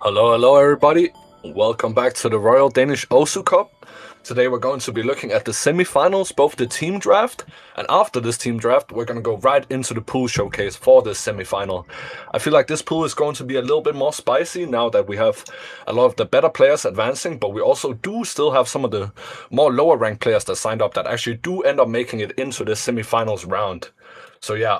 Hello everybody. Welcome back to the Royal Danish Osu Cup. Today we're going to be looking at the semifinals, both the team draft, and after this team draft, we're going to go right into the pool showcase for this semifinal. I feel like this pool is going to be a little bit more spicy now that we have a lot of the better players advancing, but we also do still have some of the more lower ranked players that signed up that actually do end up making it into this semifinals round. So yeah,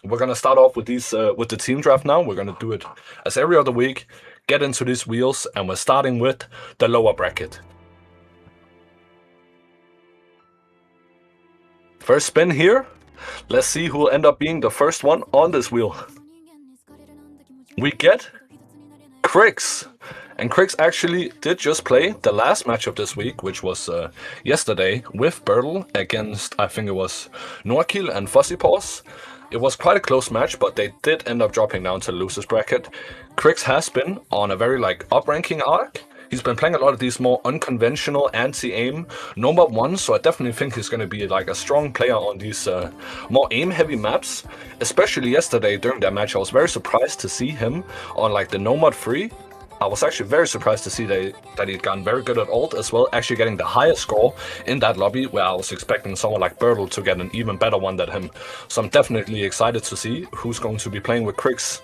we're going to start off with with the team draft now. We're going to do it as every other week. Get into these wheels, and we're starting with the lower bracket. First spin here. Let's see who will end up being the first one on this wheel. We get Crix. And Crix actually did just play the last match of this week, which was yesterday with Bertel against, I think it was Norkil and Fuzzy Paws. It was quite a close match, but they did end up dropping down to the losers bracket. Crix has been on a very up-ranking arc. He's been playing a lot of these more unconventional anti-aim no-mob ones, so I definitely think he's going to be a strong player on these more aim-heavy maps. Especially yesterday during that match, I was very surprised to see him on the no-mod free. I was actually very surprised to see that he'd gotten very good at ult as well, actually getting the highest score in that lobby, where I was expecting someone like Bertel to get an even better one than him. So I'm definitely excited to see who's going to be playing with Crix.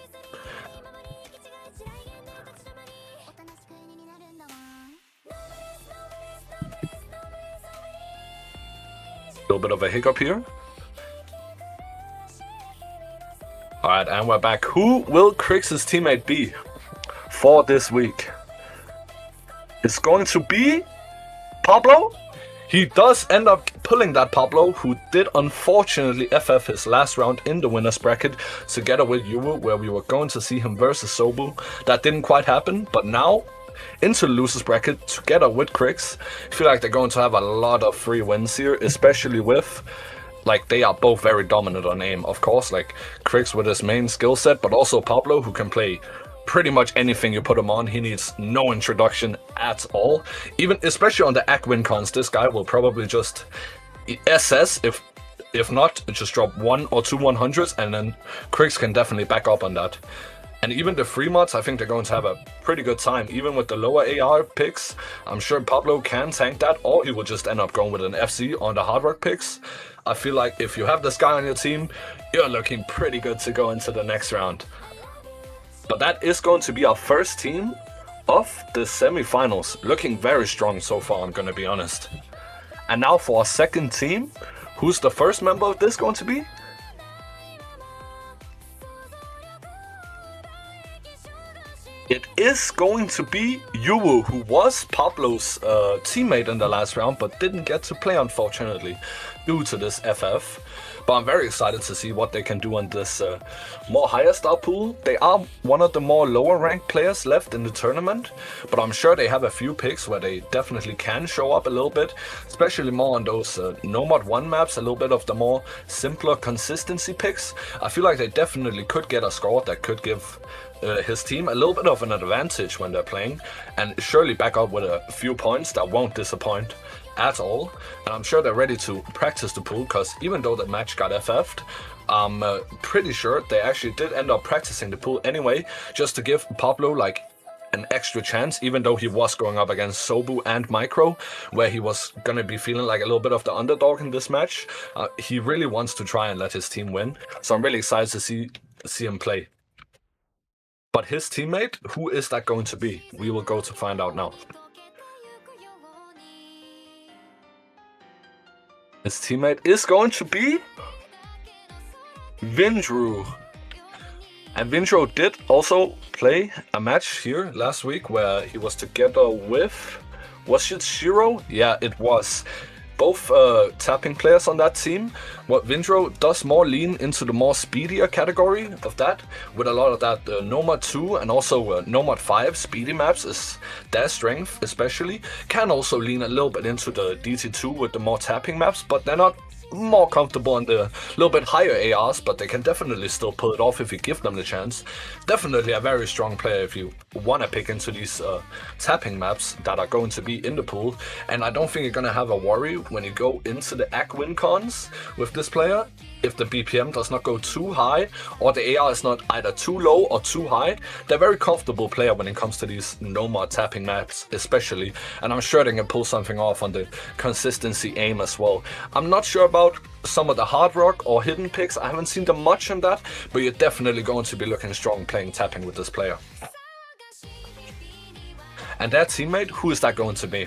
A little bit of a hiccup here. Alright, and we're back. Who will Crix's teammate be for this week? It's going to be Pablo. He does end up pulling that Pablo, who did unfortunately FF his last round in the winners bracket together with Yuwu, where we were going to see him versus Sobu. That didn't quite happen, but now into the losers bracket together with Crix. I feel like they're going to have a lot of free wins here, especially with they are both very dominant on aim, of course, Crix with his main skill set, but also Pablo, who can play pretty much anything you put him on. He needs no introduction at all. Even especially on the AC win cons, this guy will probably just SS if not just drop 1 or 2 100s, and then Crix can definitely back up on that. And even the free mods, I think they're going to have a pretty good time. Even with the lower AR picks, I'm sure Pablo can tank that, or he will just end up going with an FC on the hard work picks. I feel like if you have this guy on your team, you're looking pretty good to go into the next round. But that is going to be our first team of the semifinals. Looking very strong so far, I'm going to be honest. And now for our second team. Who's the first member of this going to be? It is going to be Yuwu, who was Pablo's teammate in the last round, but didn't get to play, unfortunately, due to this FF. But I'm very excited to see what they can do on this more higher star pool. They are one of the more lower ranked players left in the tournament, but I'm sure they have a few picks where they definitely can show up a little bit, especially more on those no-mod 1 maps, a little bit of the more simpler consistency picks. I feel like they definitely could get a score that could give his team a little bit of an advantage when they're playing, and surely back up with a few points that won't disappoint at all. And I'm sure they're ready to practice the pool, because even though the match got FF'd, I'm pretty sure they actually did end up practicing the pool anyway, just to give Pablo an extra chance, even though he was going up against Sobu and Micro, where he was gonna be feeling like a little bit of the underdog in this match. He really wants to try and let his team win, so I'm really excited to see him play. But his teammate, who is that going to be? We will go to find out now. His teammate is going to be Vindru. And Vindru did also play a match here last week where he was together with... Was it Shiro? Yeah, it was. Both tapping players on that team. What Vindru does more lean into the more speedier category of that, with a lot of that Nomad 2 and also Nomad 5 speedy maps is their strength especially. Can also lean a little bit into the DT2 with the more tapping maps, but they're not more comfortable on the little bit higher ARs, but they can definitely still pull it off if you give them the chance. Definitely a very strong player if you want to pick into these tapping maps that are going to be in the pool. And I don't think you're going to have a worry when you go into the AC win cons with this player. If the BPM does not go too high or the AR is not either too low or too high, they're very comfortable player when it comes to these no-mod tapping maps especially. And I'm sure they can pull something off on the consistency aim as well. I'm not sure about some of the hard rock or hidden picks. I haven't seen them much in that, but you're definitely going to be looking strong playing tapping with this player. And their teammate, who is that going to be?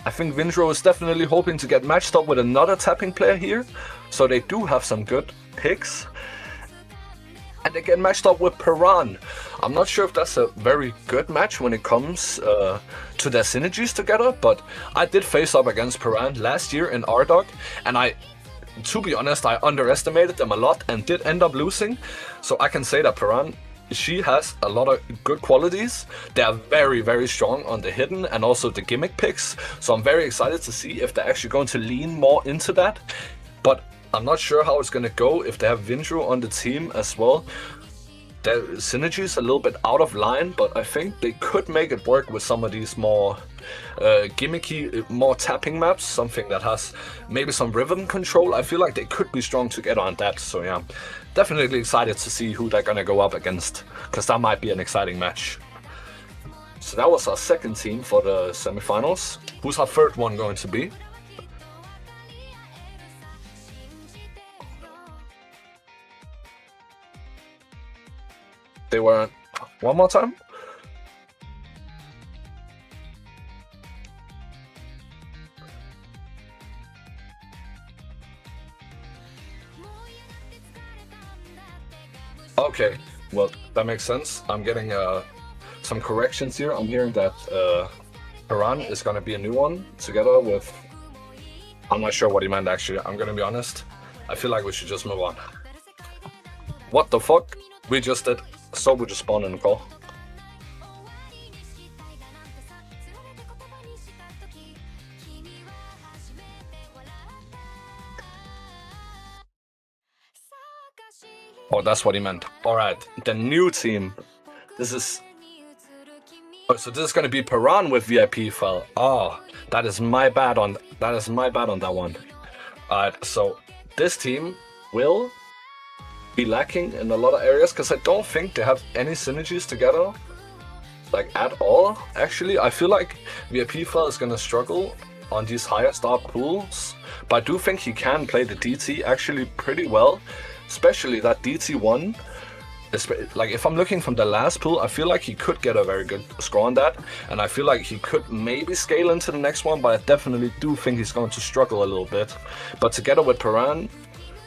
I think Vindro is definitely hoping to get matched up with another tapping player here. So they do have some good picks. And they get matched up with Piran. I'm not sure if that's a very good match when it comes to their synergies together. But I did face up against Piran last year in RDOC. And to be honest, I underestimated them a lot and did end up losing. So I can say that Piran, she has a lot of good qualities. They are very, very strong on the hidden and also the gimmick picks. So I'm very excited to see if they're actually going to lean more into that. But I'm not sure how it's going to go if they have Vindro on the team as well. Their synergy is a little bit out of line, but I think they could make it work with some of these more gimmicky, more tapping maps. Something that has maybe some rhythm control. I feel like they could be strong together on that. So yeah, definitely excited to see who they're going to go up against, because that might be an exciting match. So that was our second team for the semifinals. Who's our third one going to be? They were one more time. Okay, well, that makes sense. I'm getting some corrections here. I'm hearing that Piran is going to be a new one together with... I'm not sure what he meant actually, I'm going to be honest. I feel like we should just move on. What the fuck? We just did. So we just spawned in the call. Oh, that's what he meant. Alright, the new team. This is... Oh, so this is gonna be Piran with VIP file. Oh, that is my bad on that one. Alright, so this team will be lacking in a lot of areas because I don't think they have any synergies together, like at all. Actually, I feel like VIP file is gonna struggle on these higher star pools, but I do think he can play the DT actually pretty well, especially that DT1. Like if I'm looking from the last pool, I feel like he could get a very good score on that, and I feel like he could maybe scale into the next one, but I definitely do think he's going to struggle a little bit. But together with Piran,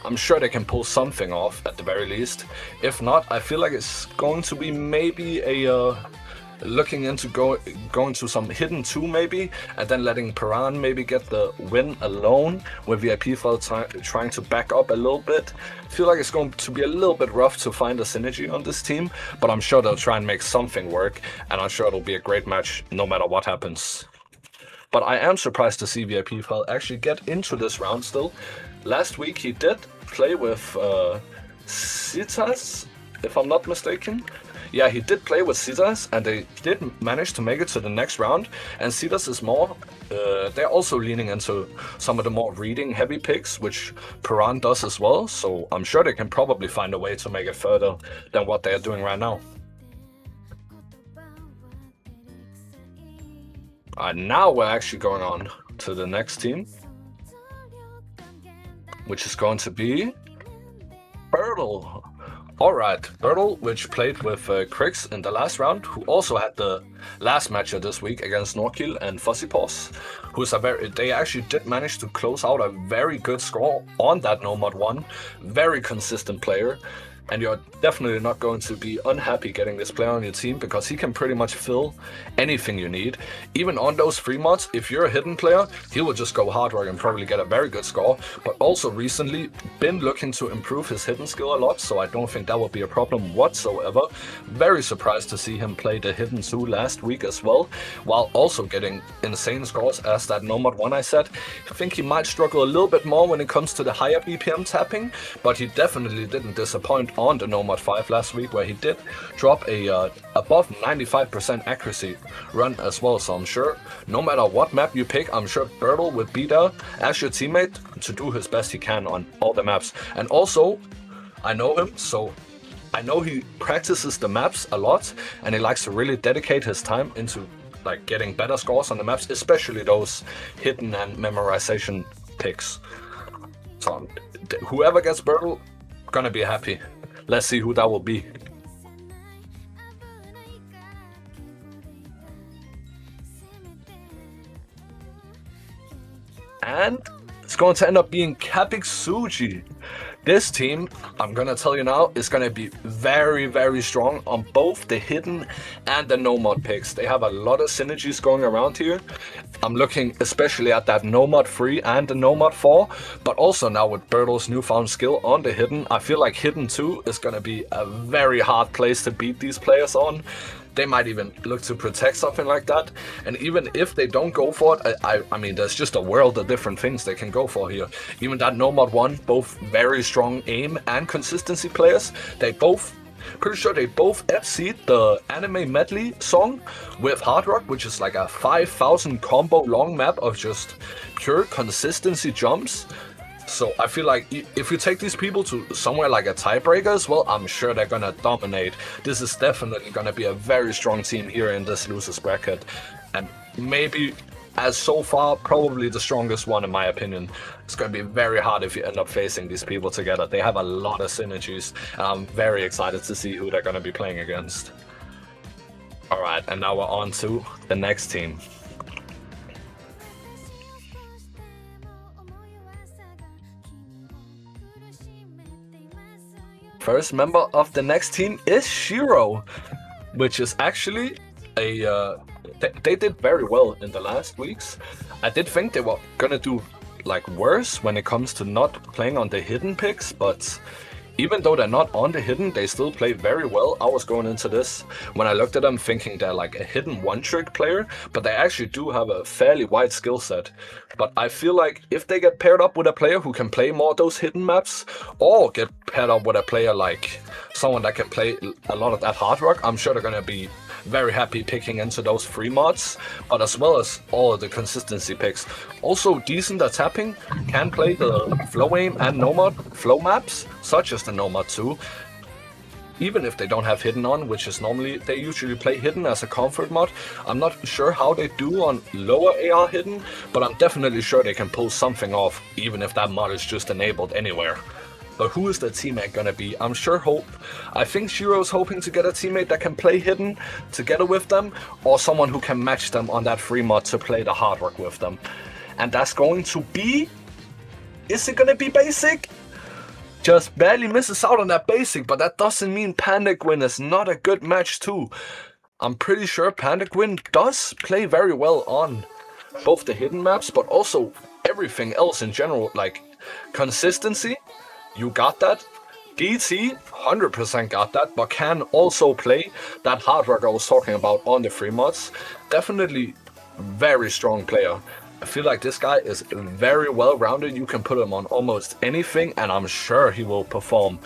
I'm sure they can pull something off at the very least. If not, I feel like it's going to be maybe a looking into going to some hidden 2 maybe, and then letting Piran maybe get the win alone with VIP file trying to back up a little bit. I feel like it's going to be a little bit rough to find a synergy on this team, but I'm sure they'll try and make something work, and I'm sure it'll be a great match no matter what happens. But I am surprised to see VIP file actually get into this round still. Last week he did play with Citas, if I'm not mistaken. Yeah, he did play with Citas, and they did manage to make it to the next round. And Citas is more, they're also leaning into some of the more reading heavy picks, which Piran does as well. So I'm sure they can probably find a way to make it further than what they're doing right now. Now we're actually going on to the next team, which is going to be Turtle. Alright, Turtle, which played with Krix in the last round, who also had the last matchup this week against Norkill and Fuzzy Paws, who's they actually did manage to close out a very good score on that No Mod 1. Very consistent player. And you're definitely not going to be unhappy getting this player on your team, because he can pretty much fill anything you need. Even on those free mods, if you're a hidden player, he will just go hard work and probably get a very good score. But also recently been looking to improve his hidden skill a lot, so I don't think that will be a problem whatsoever. Very surprised to see him play the hidden 2 last week as well, while also getting insane scores as that No Mod 1 I said. I think he might struggle a little bit more when it comes to the higher BPM tapping, but he definitely didn't disappoint achievement on the Nomad 5 last week, where he did drop a above 95% accuracy run as well. So I'm sure no matter what map you pick, I'm sure Bertle would be there as your teammate to do his best he can on all the maps. And also, I know him, so I know he practices the maps a lot, and he likes to really dedicate his time into like getting better scores on the maps, especially those hidden and memorization picks. So whoever gets Bertle, gonna be happy. Let's see who that will be. And it's going to end up being Kapiksuji. This team, I'm gonna tell you now, is gonna be very, very strong on both the hidden and the Nomad picks. They have a lot of synergies going around here. I'm looking especially at that Nomad 3 and the Nomad 4, but also now with Bertle's newfound skill on the hidden, I feel like hidden 2 is gonna be a very hard place to beat these players on. They might even look to protect something like that. And even if they don't go for it, I mean, there's just a world of different things they can go for here. Even that Nomad 1, both very strong aim and consistency players. Pretty sure they both FC'd the anime medley song with Hard Rock, which is like a 5,000 combo long map of just pure consistency jumps. So I feel like if you take these people to somewhere like a tiebreaker as well, I'm sure they're gonna dominate. This is definitely gonna be a very strong team here in this losers bracket, and maybe as so far probably the strongest one in my opinion. It's gonna be very hard if you end up facing these people together. They have a lot of synergies, and I'm very excited to see who they're gonna be playing against. Alright, and now we're on to the next team. First member of the next team is Shiro, which is actually a... They did very well in the last weeks. I did think they were gonna do like worse when it comes to not playing on the hidden picks, but even though they're not on the hidden, they still play very well. I was going into this when I looked at them thinking they're like a hidden one-trick player, but they actually do have a fairly wide skill set. But I feel like if they get paired up with a player who can play more of those hidden maps, or get paired up with a player like someone that can play a lot of that Hard Rock, I'm sure they're gonna be very happy picking into those free mods, but as well as all of the consistency picks. Also decent at tapping, can play the flow aim and Nomad flow maps, such as the Nomad 2. Even if they don't have hidden on, which is normally, they usually play hidden as a comfort mod. I'm not sure how they do on lower AR hidden, but I'm definitely sure they can pull something off, even if that mod is just enabled anywhere. But who is the teammate gonna be? I think Shiro's hoping to get a teammate that can play hidden together with them, or someone who can match them on that free mod to play the Hard Rock with them. And that's going to be... Is it gonna be basic? Just barely misses out on that basic, but that doesn't mean Pandagwin is not a good match too. I'm pretty sure Pandagwin does play very well on both the hidden maps, but also everything else in general, like consistency. You got that. DT, 100% got that, but can also play that Hard Rock I was talking about on the free mods. Definitely very strong player. I feel like this guy is very well rounded. You can put him on almost anything, and I'm sure he will perform.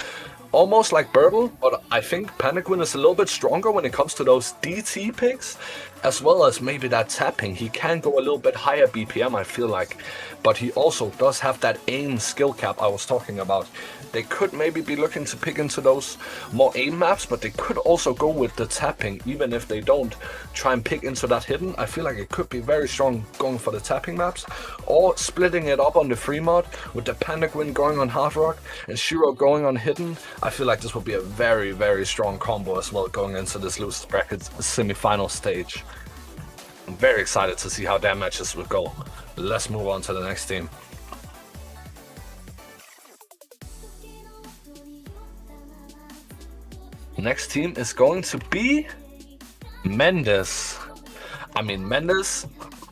Almost like Bertle, but I think Pandagwin is a little bit stronger when it comes to those DT picks, as well as maybe that tapping. He can go a little bit higher BPM, I feel like, but he also does have that aim skill cap I was talking about. They could maybe be looking to pick into those more aim maps, but they could also go with the tapping, even if they don't try and pick into that hidden. I feel like it could be very strong going for the tapping maps, or splitting it up on the free mod with the Pandagwin going on Hard Rock and Shiro going on hidden. I feel like this will be a very, very strong combo as well going into this losers bracket semi-final stage. I'm very excited to see how their matches will go. Let's move on to the next team. Next team is going to be Mendes. I mean, Mendes,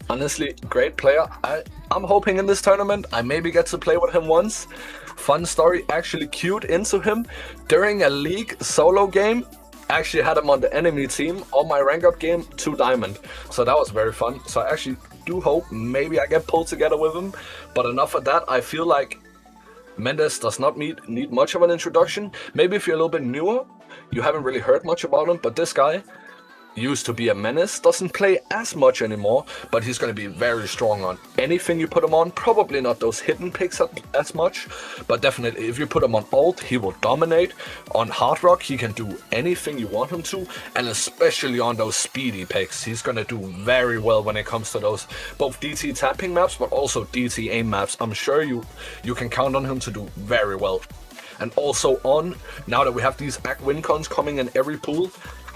honestly, great player. I'm hoping in this tournament I maybe get to play with him once. Fun story, actually queued into him during a league solo game. Actually had him on the enemy team on my rank up game 2 diamond. So that was very fun. So I actually do hope maybe I get pulled together with him. But enough of that, I feel like Mendes does not need much of an introduction. Maybe if you're a little bit newer, you haven't really heard much about him, but this guy used to be a menace, doesn't play as much anymore, but he's going to be very strong on anything you put him on. Probably not those hidden picks as much, but definitely if you put him on ult, he will dominate. On hard rock, he can do anything you want him to, and especially on those speedy picks, he's going to do very well when it comes to those both DT tapping maps, but also DT aim maps. I'm sure you can count on him to do very well. And also now that we have these win cons coming in every pool,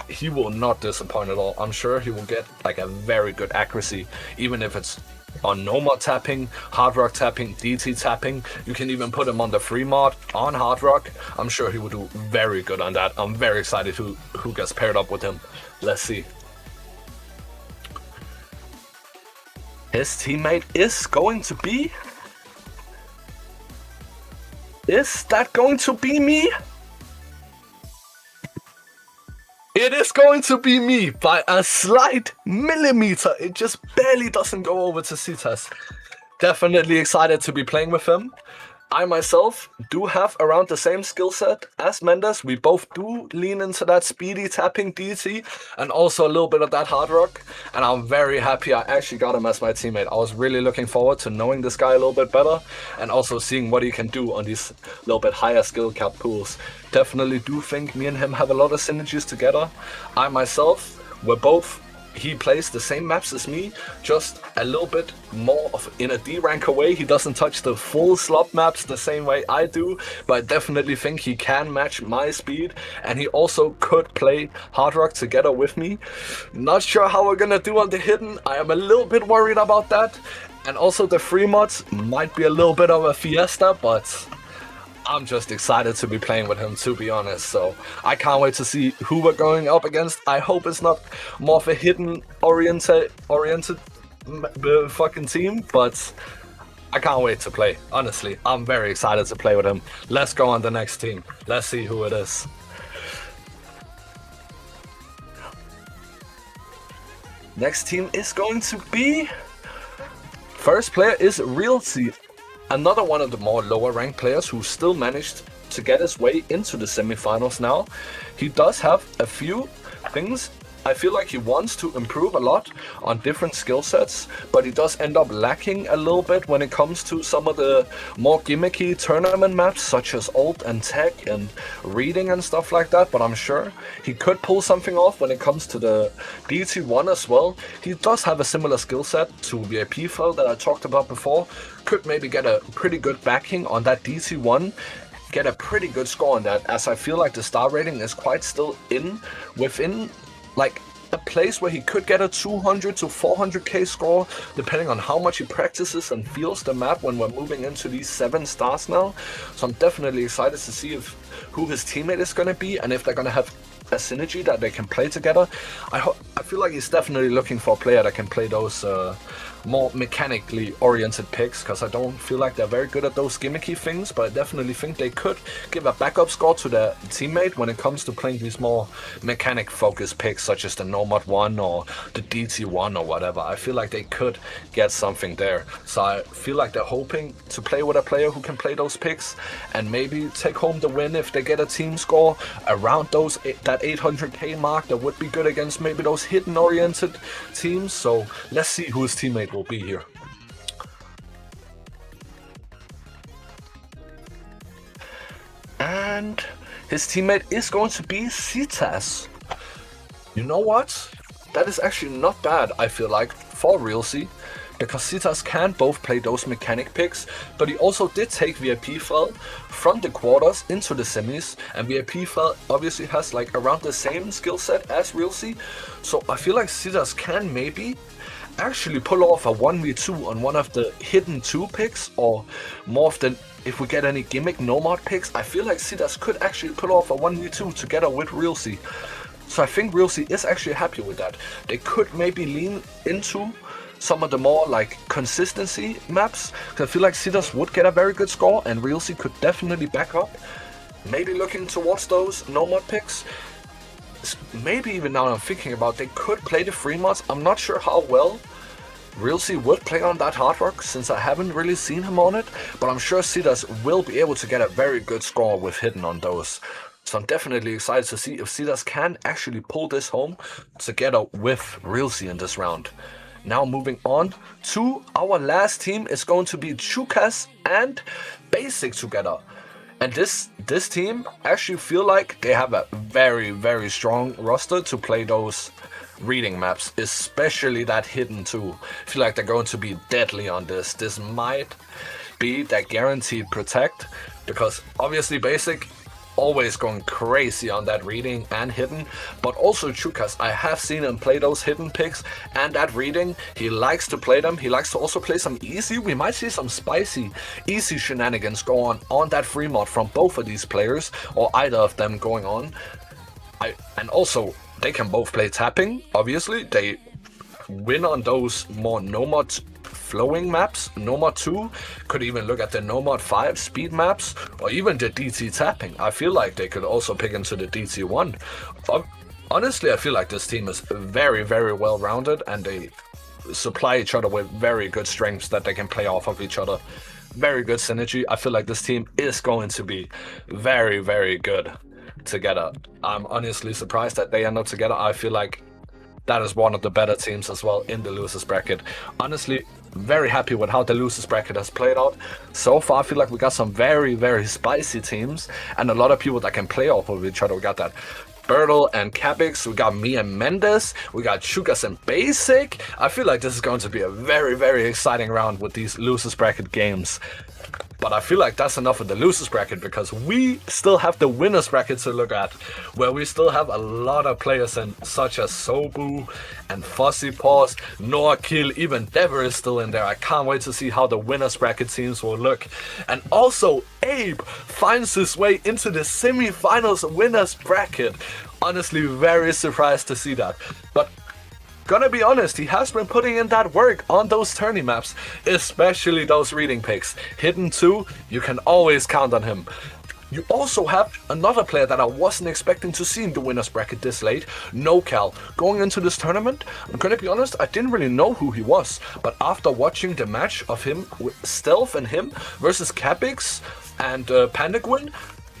he will not disappoint at all. I'm sure he will get like a very good accuracy, even if it's on no mod tapping, hard rock tapping, DT tapping. You can even put him on the free mod on hard rock. I'm sure he will do very good on that. I'm very excited who gets paired up with him. Let's see. His teammate is going to be... Is that going to be me? It is going to be me by a slight millimeter. It just barely doesn't go over to Citas. Definitely excited to be playing with him. I myself do have around the same skill set as Mendes. We both do lean into that speedy tapping DT and also a little bit of that hard rock. And I'm very happy I actually got him as my teammate. I was really looking forward to knowing this guy a little bit better and also seeing what he can do on these little bit higher skill cap pools. Definitely do think me and him have a lot of synergies together. I myself, he plays the same maps as me, just a little bit more of in a D rank away. He doesn't touch the full slop maps the same way I do, but I definitely think he can match my speed, and he also could play hard rock together with me. Not sure how we're gonna do on the hidden. I am a little bit worried about that, and also the free mods might be a little bit of a fiesta, but I'm just excited to be playing with him, to be honest. So I can't wait to see who we're going up against. I hope it's not more of a hidden oriented fucking team, but I can't wait to play. Honestly, I'm very excited to play with him. Let's go on the next team. Let's see who it is. Next team is going to be... First player is Realty. Another one of the more lower ranked players who still managed to get his way into the semifinals now. He does have a few things. I feel like he wants to improve a lot on different skill sets, but he does end up lacking a little bit when it comes to some of the more gimmicky tournament maps, such as ult and tech and reading and stuff like that. But I'm sure he could pull something off when it comes to the DT1 as well. He does have a similar skill set to VIP Fell that I talked about before. Could maybe get a pretty good backing on that DT1. Get a pretty good score on that, as I feel like the star rating is quite still within like a place where he could get a 200 to 400k score, depending on how much he practices and feels the map when we're moving into these 7 stars now. So I'm definitely excited to see who his teammate is going to be, and if they're going to have a synergy that they can play together. I feel like he's definitely looking for a player that can play those more mechanically oriented picks, because I don't feel like they're very good at those gimmicky things, but I definitely think they could give a backup score to their teammate when it comes to playing these more mechanic focused picks, such as the Nomad 1 or the DT1 or whatever. I feel like they could get something there. So I feel like they're hoping to play with a player who can play those picks and maybe take home the win if they get a team score around that 800k mark. That would be good against maybe those hidden oriented teams. So let's see who his teammate will be here. And his teammate is going to be Citas. You know what? That is actually not bad, I feel like, for Realcy, because Citas can both play those mechanic picks, but he also did take VIP Fell from the quarters into the semis, and VIP Fell obviously has like around the same skill set as Realcy, so I feel like Citas can maybe actually pull off a 1v2 on one of the hidden 2 picks, or more often if we get any gimmick nomad picks. I feel like Citas could actually pull off a 1v2 together with Realcy. So I think Realcy is actually happy with that. They could maybe lean into some of the more like consistency maps, because I feel like Citas would get a very good score and Realcy could definitely back up. Maybe looking towards those nomad picks. Maybe even now I'm thinking about, they could play the free mods. I'm not sure how well Realcy would play on that hard rock since I haven't really seen him on it, but I'm sure Sidas will be able to get a very good score with hidden on those. So I'm definitely excited to see if Sidas can actually pull this home together with Realcy in this round. Now moving on to our last team is going to be Chukas and Basic together. And this team actually feel like they have a very, very strong roster to play those reading maps, especially that hidden too. I feel like they're going to be deadly on this. This might be that guaranteed protect, because obviously Basic always going crazy on that reading and hidden, but also Chukas, I have seen him play those hidden picks and that reading. He likes to play them. He likes to also play some easy. We might see some spicy easy shenanigans go on that free mod from both of these players, or either of them going on. And also they can both play tapping. Obviously they win on those more no-mod flowing maps. No-mod 2 could even look at the no-mod 5 speed maps, or even the DT tapping. I feel like they could also pick into the DT 1. Honestly, I feel like this team is very, very well rounded, and they supply each other with very good strengths that they can play off of each other. Very good synergy. I feel like this team is going to be very, very good together. I'm honestly surprised that they end up together. I feel like that is one of the better teams as well in the losers bracket. Honestly, very happy with how the losers bracket has played out so far. I feel like we got some very, very spicy teams and a lot of people that can play off of each other. We got that Bertle and Cabix, we got me and Mendes, we got Chukas and Basic. I feel like this is going to be a very, very exciting round with these losers bracket games. But I feel like that's enough of the losers bracket, because we still have the winners bracket to look at, where we still have a lot of players in, such as Sobu and Fuzzy Paws, Norkill, even Dever is still in there. I can't wait to see how the winners bracket teams will look. And also Abe finds his way into the semifinals winners bracket. Honestly, very surprised to see that. But gonna be honest, he has been putting in that work on those tourney maps, especially those reading picks. Hidden 2, you can always count on him. You also have another player that I wasn't expecting to see in the winners bracket this late, NoCal. Going into this tournament, I'm gonna be honest, I didn't really know who he was, but after watching the match of him with Stealth and him versus Cabix and Pandagwin,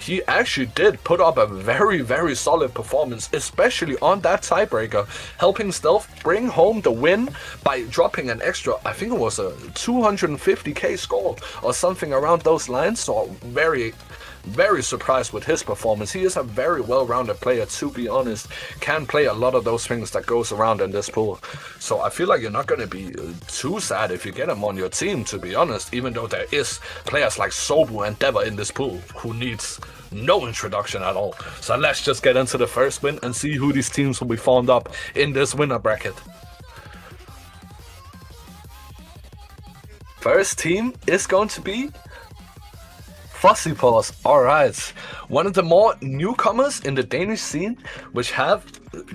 he actually did put up a very, very solid performance, especially on that tiebreaker, helping Stealth bring home the win by dropping an extra, I think it was a 250k score or something around those lines. So very, very surprised with his performance. He is a very well-rounded player, to be honest. Can play a lot of those things that goes around in this pool. So I feel like you're not going to be too sad if you get him on your team, to be honest, even though there is players like Sobu and Deva in this pool who needs no introduction at all. So let's just get into the first win and see who these teams will be formed up in this winner bracket. First team is going to be Fuzzy Paws. Alright, one of the more newcomers in the Danish scene, which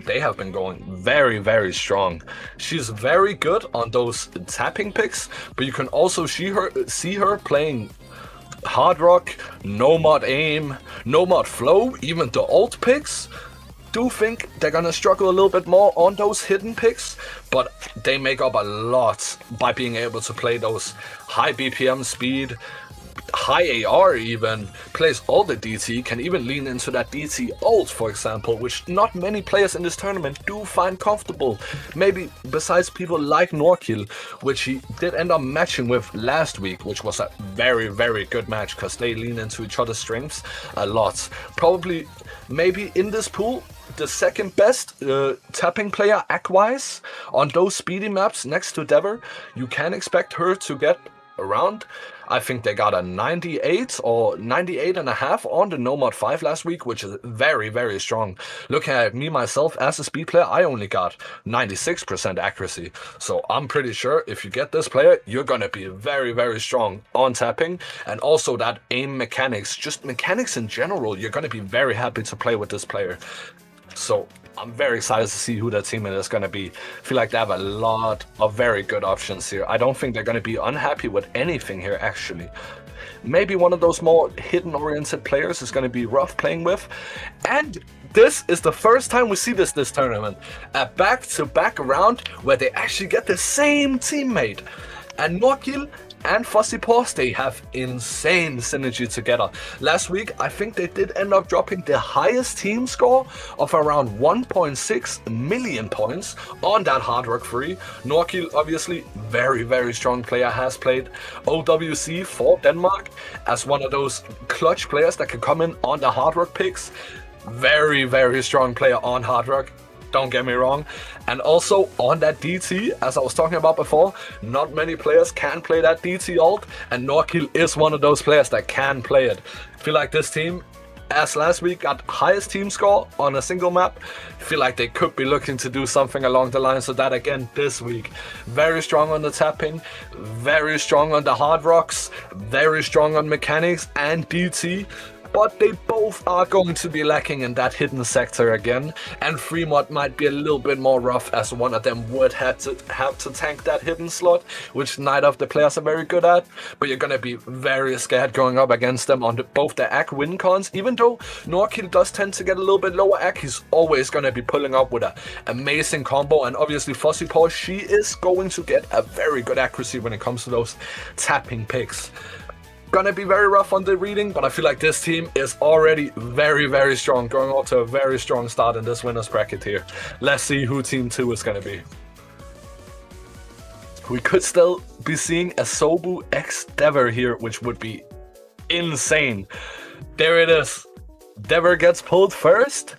they have been going very, very strong. She's very good on those tapping picks, but you can also see her playing hard rock, no mod aim, no mod flow, even the ult picks. Do think they're gonna struggle a little bit more on those hidden picks, but they make up a lot by being able to play those high BPM speed, high AR, even plays all the DT, can even lean into that DT ult, for example, which not many players in this tournament do find comfortable. Maybe besides people like Norkill, which he did end up matching with last week, which was a very, very good match because they lean into each other's strengths a lot. Probably, maybe in this pool, the second best tapping player act-wise on those speedy maps next to Dever. You can expect her to get around, I think they got a 98 or 98.5 on the No Mod 5 last week, which is very, very strong. Looking at me myself as a speed player, I only got 96% accuracy. So I'm pretty sure if you get this player, you're gonna be very, very strong on tapping. And also that aim mechanics, just mechanics in general, you're gonna be very happy to play with this player. So I'm very excited to see who that teammate is going to be. I feel like they have a lot of very good options here. I don't think they're going to be unhappy with anything here, actually. Maybe one of those more hidden-oriented players is going to be rough playing with. And This is the first time we see this tournament. A back-to-back round where they actually get the same teammate. And Norkil and Fuzzy Paws, they have insane synergy together. Last week, I think they did end up dropping the highest team score of around 1.6 million points on that Hard Rock 3. Norkil, obviously, very strong player, has played OWC for Denmark as one of those clutch players that can come in on the Hard Rock picks. Very strong player on Hard Rock, don't get me wrong. And also on that DT, as I was talking about before, not many players can play that DT ult, and Norkil is one of those players that can play it. I feel like this team, as last week got highest team score on a single map, I feel like they could be looking to do something along the lines of that again this week. Very strong on the tapping, very strong on the Hard Rocks, very strong on mechanics and DT. But they both are going to be lacking in that hidden sector again, and Fremont might be a little bit more rough, as one of them would have to tank that hidden slot, which neither of the players are very good at. But you're gonna be very scared going up against them on both the AC win cons. Even though Norkil does tend to get a little bit lower AC, he's always gonna be pulling up with an amazing combo, and obviously Fuzzy Paw, she is going to get a very good accuracy when it comes to those tapping picks. Gonna be very rough on the reading, but I feel like this team is already very strong, going off to a very strong start in this winners bracket here. Let's see who team 2 is gonna be. We could still be seeing a Sobu x Dever here, which would be insane. There it is. Dever gets pulled first.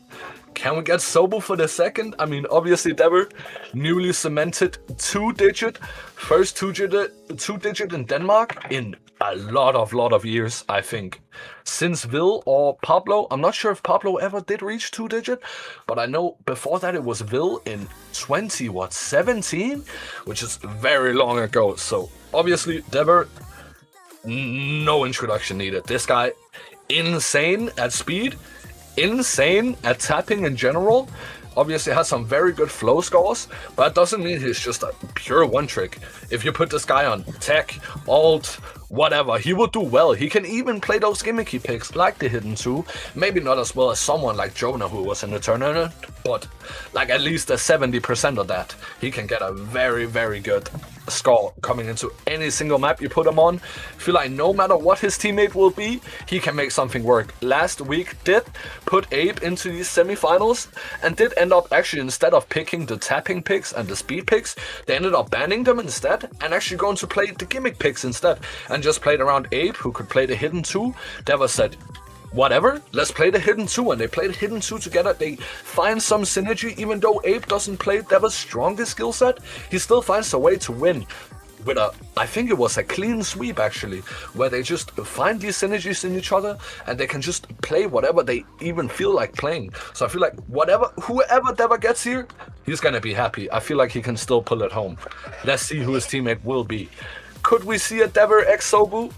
Can we get Sobu for the second? I mean, obviously Dever, newly cemented first two-digit in Denmark in a lot of years, I think. Since Vil or Pablo. I'm not sure if Pablo ever did reach two-digit, but I know before that it was Vil in 2017, which is very long ago. So obviously Dever, no introduction needed. This guy, insane at speed, insane at tapping in general. Obviously has some very good flow scores, but that doesn't mean he's just a pure one trick. If you put this guy on tech, alt, whatever, he will do well. He can even play those gimmicky picks like the hidden 2. Maybe not as well as someone like Jonah who was in the tournament, but like at least a 70% of that. He can get a very good score coming into any single map you put him on. I feel like no matter what his teammate will be, he can make something work. Last week did put Abe into these semifinals and did end up actually, instead of picking the tapping picks and the speed picks, they ended up banning them instead and actually going to play the gimmick picks instead, and just played around Abe, who could play the hidden 2. Dever said, whatever, let's play the hidden 2, and they play the hidden 2 together. They find some synergy. Even though Abe doesn't play Dever's strongest skill set, he still finds a way to win with I think it was a clean sweep actually, where they just find these synergies in each other and they can just play whatever they even feel like playing. So I feel like whoever Dever gets here, he's gonna be happy. I feel like he can still pull it home. Let's see who his teammate will be. Could we see a Dever x Sobu?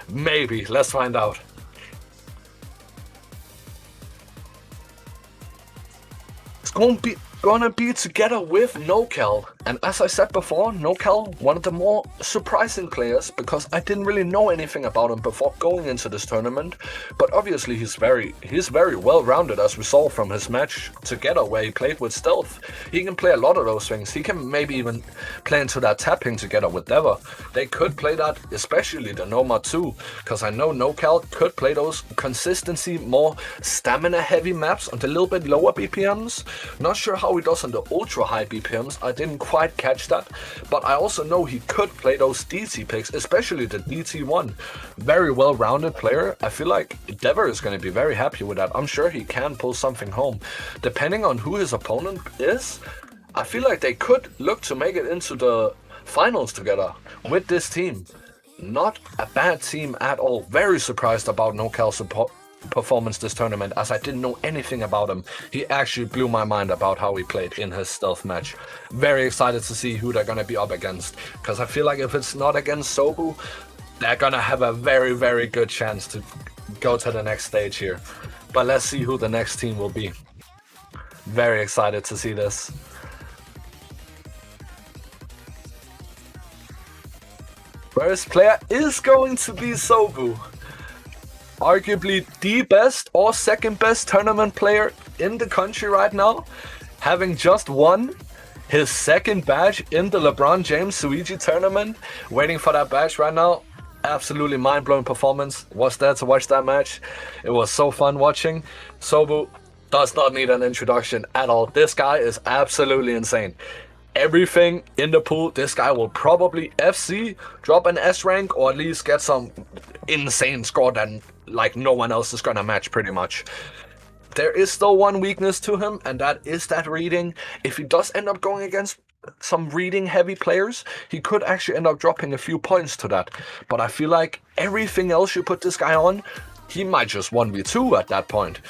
Maybe. Let's find out. It's gonna be together with NoCal. And as I said before, NoCal, one of the more surprising players, because I didn't really know anything about him before going into this tournament. But obviously he's very well-rounded, as we saw from his match together where he played with Stealth. He can play a lot of those things. He can maybe even play into that tapping together with Dever. They could play that, especially the Nomad too, because I know NoCal could play those consistency, more stamina-heavy maps on the little bit lower BPMs. Not sure how he does on the ultra-high BPMs. I didn't quite catch that, but I also know he could play those DT picks, especially the DT1. Very well-rounded player. I feel like Dever is going to be very happy with that. I'm sure he can pull something home. Depending on who his opponent is, I feel like they could look to make it into the finals together with this team. Not a bad team at all. Very surprised about NoCal's performance this tournament, as I didn't know anything about him. He actually blew my mind about how he played in his stealth match. Very excited to see who they're gonna be up against, because I feel like if it's not against Sobu, they're gonna have a very good chance to go to the next stage here. But let's see who the next team will be. Very excited to see this. First player is going to be Sobu. Arguably the best or second best tournament player in the country right now, having just won his second badge in the LeBron James Suigi tournament, waiting for that badge right now. Absolutely mind-blowing performance. Was there to watch that match. It was so fun watching. Sobu does not need an introduction at all. This guy is absolutely insane. Everything in the pool, this guy will probably FC, drop an S rank, or at least get some insane score that like no one else is gonna match pretty much. There is still one weakness to him, and that is that reading. If he does end up going against some reading heavy players, he could actually end up dropping a few points to that. But I feel like everything else you put this guy on, he might just 1v2 at that point.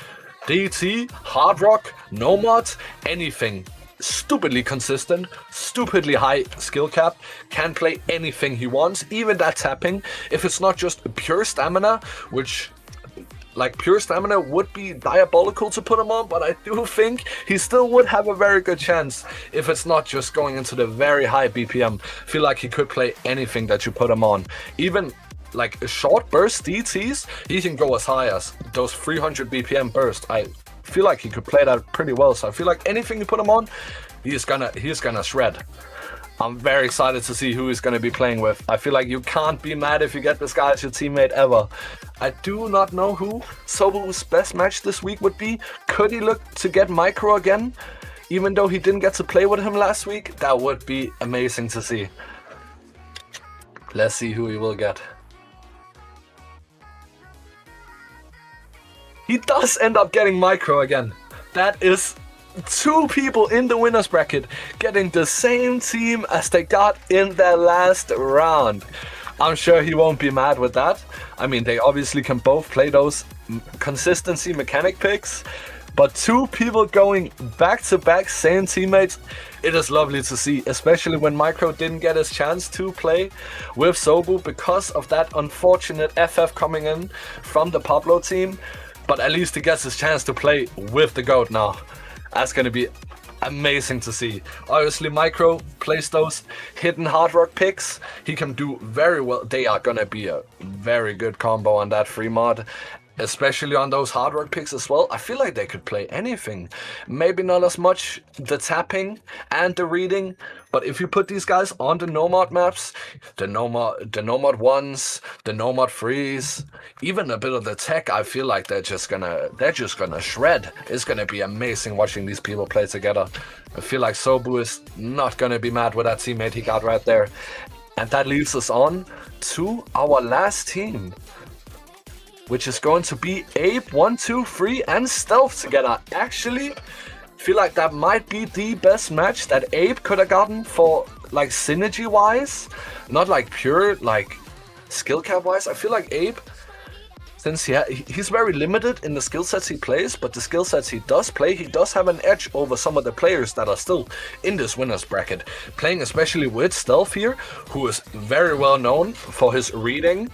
DT, Hard Rock, Nomad, anything. Stupidly consistent, stupidly high skill cap, can play anything he wants, even that tapping. If it's not just pure stamina, which like pure stamina would be diabolical to put him on, but I do think he still would have a very good chance if it's not just going into the very high BPM. Feel like he could play anything that you put him on. Even like a short burst DTs, he can go as high as those 300 BPM burst. I feel like he could play that pretty well, so I feel like anything you put him on, he's gonna shred. I'm very excited to see who he's gonna be playing with. I feel like you can't be mad if you get this guy as your teammate ever. I do not know who Sobu's best match this week would be. Could he look to get Micro again? Even though he didn't get to play with him last week, that would be amazing to see. Let's see who he will get. He does end up getting Micro again. That is two people in the winners bracket getting the same team as they got in their last round. I'm sure he won't be mad with that. I mean, they obviously can both play those consistency mechanic picks, but two people going back to back, same teammates, it is lovely to see, especially when Micro didn't get his chance to play with Sobu because of that unfortunate FF coming in from the Pablo team. But at least he gets his chance to play with the GOAT now. That's going to be amazing to see. Obviously, Micro plays those hidden Hard Rock picks. He can do very well. They are going to be a very good combo on that free mod. Especially on those Hard Rock picks as well. I feel like they could play anything. Maybe not as much the tapping and the reading, but if you put these guys on the Nomad maps, the Nomad 1s, the Nomad 3s, even a bit of the tech, I feel like they're just gonna shred. It's gonna be amazing watching these people play together. I feel like Sobu is not gonna be mad with that teammate he got right there. And that leads us on to our last team, which is going to be Abe, 1, 2, 3, and Stealth together. Actually, feel like that might be the best match that Abe could have gotten for like synergy wise, not like pure like skill cap wise. I feel like Abe, since he's very limited in the skill sets he plays, but the skill sets he does play, he does have an edge over some of the players that are still in this winners bracket. Playing especially with Stealth here, who is very well known for his reading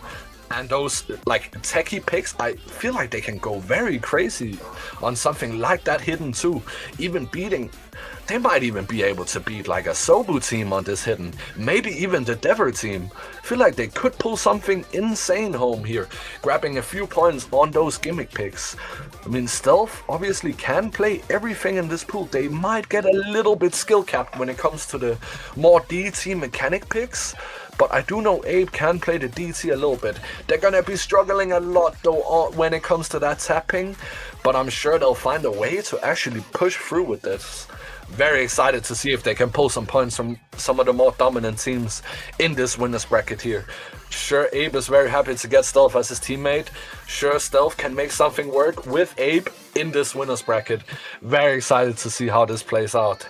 and those like techie picks. I feel like they can go very crazy on something like that hidden too. They might even be able to beat like a Sobu team on this hidden. Maybe even the Dever team. I feel like they could pull something insane home here, grabbing a few points on those gimmick picks. I mean, Stealth obviously can play everything in this pool. They might get a little bit skill capped when it comes to the more DT mechanic picks, but I do know Abe can play the DT a little bit. They're gonna be struggling a lot though when it comes to that tapping, but I'm sure they'll find a way to actually push through with this. Very excited to see if they can pull some points from some of the more dominant teams in this winners bracket here. Sure, Abe is very happy to get Stealth as his teammate. Sure, Stealth can make something work with Abe in this winners bracket. Very excited to see how this plays out.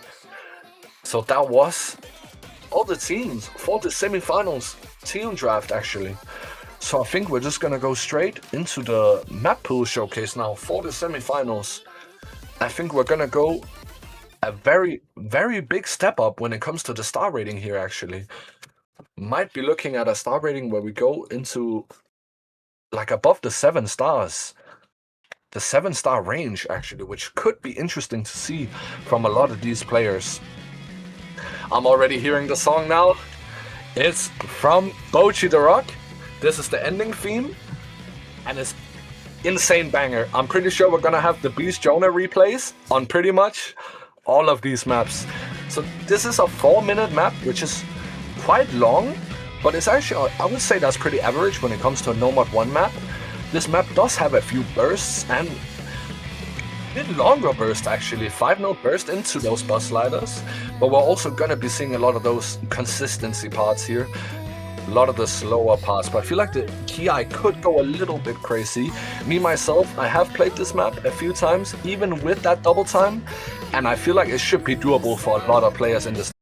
So that was all the teams for the semifinals team draft actually. So I think we're just gonna go straight into the map pool showcase now for the semifinals. I think we're gonna go a very, very big step up when it comes to the star rating here actually. Might be looking at a star rating where we go into like above the 7 stars. The 7-star range actually, which could be interesting to see from a lot of these players. I'm already hearing the song now. It's from Bochi the Rock. This is the ending theme, and it's insane banger. I'm pretty sure we're gonna have the Beast Jonah replays on pretty much all of these maps. So this is a 4-minute map, which is quite long, but it's actually, I would say that's pretty average when it comes to a No Mod 1 map. This map does have a few bursts and a bit longer burst actually, 5-note burst into those bus sliders, but we're also gonna be seeing a lot of those consistency parts here. A lot of the slower parts, but I feel like the Ki could go a little bit crazy. Me, myself, I have played this map a few times, even with that double time, and I feel like it should be doable for a lot of players in this.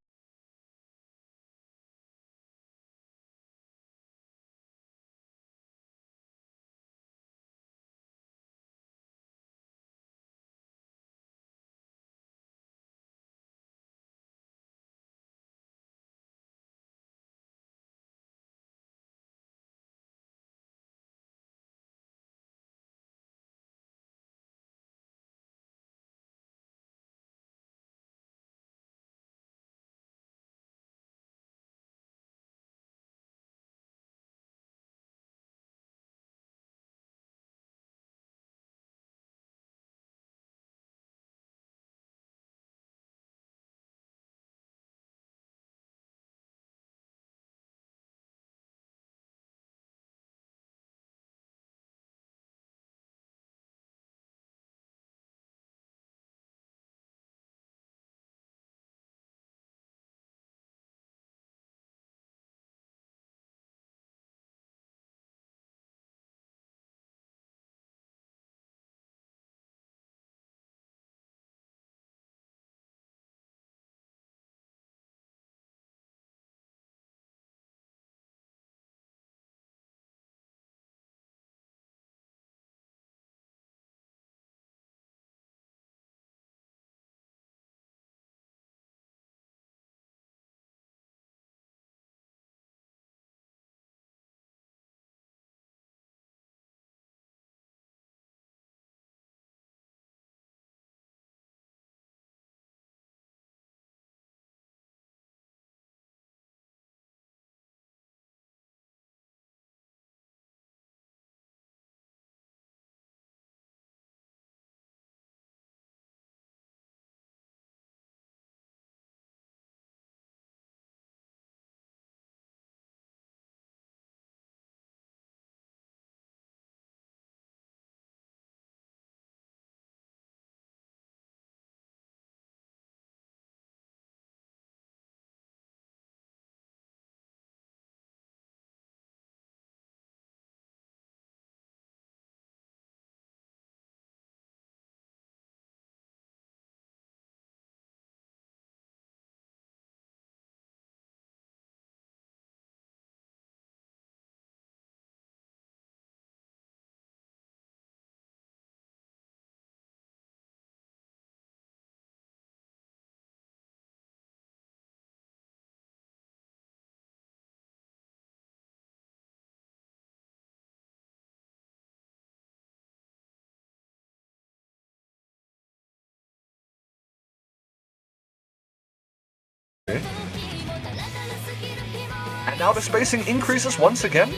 And now the spacing increases once again.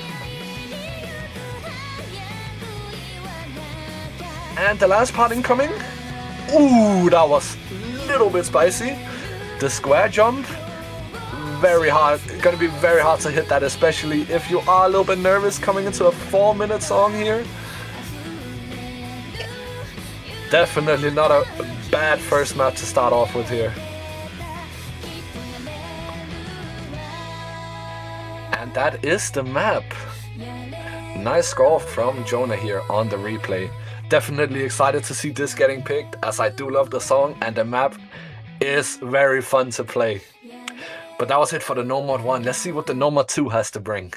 And the last part incoming. Ooh, that was a little bit spicy. The square jump, very hard. Gonna be very hard to hit that, especially if you are a little bit nervous coming into a 4-minute song here. Definitely not a bad first map to start off with here. And that is the map. Nice score from Jonah here on the replay. Definitely excited to see this getting picked, as I do love the song and the map is very fun to play. But that was it for the No Mod 1. Let's see what the No Mod 2 has to bring.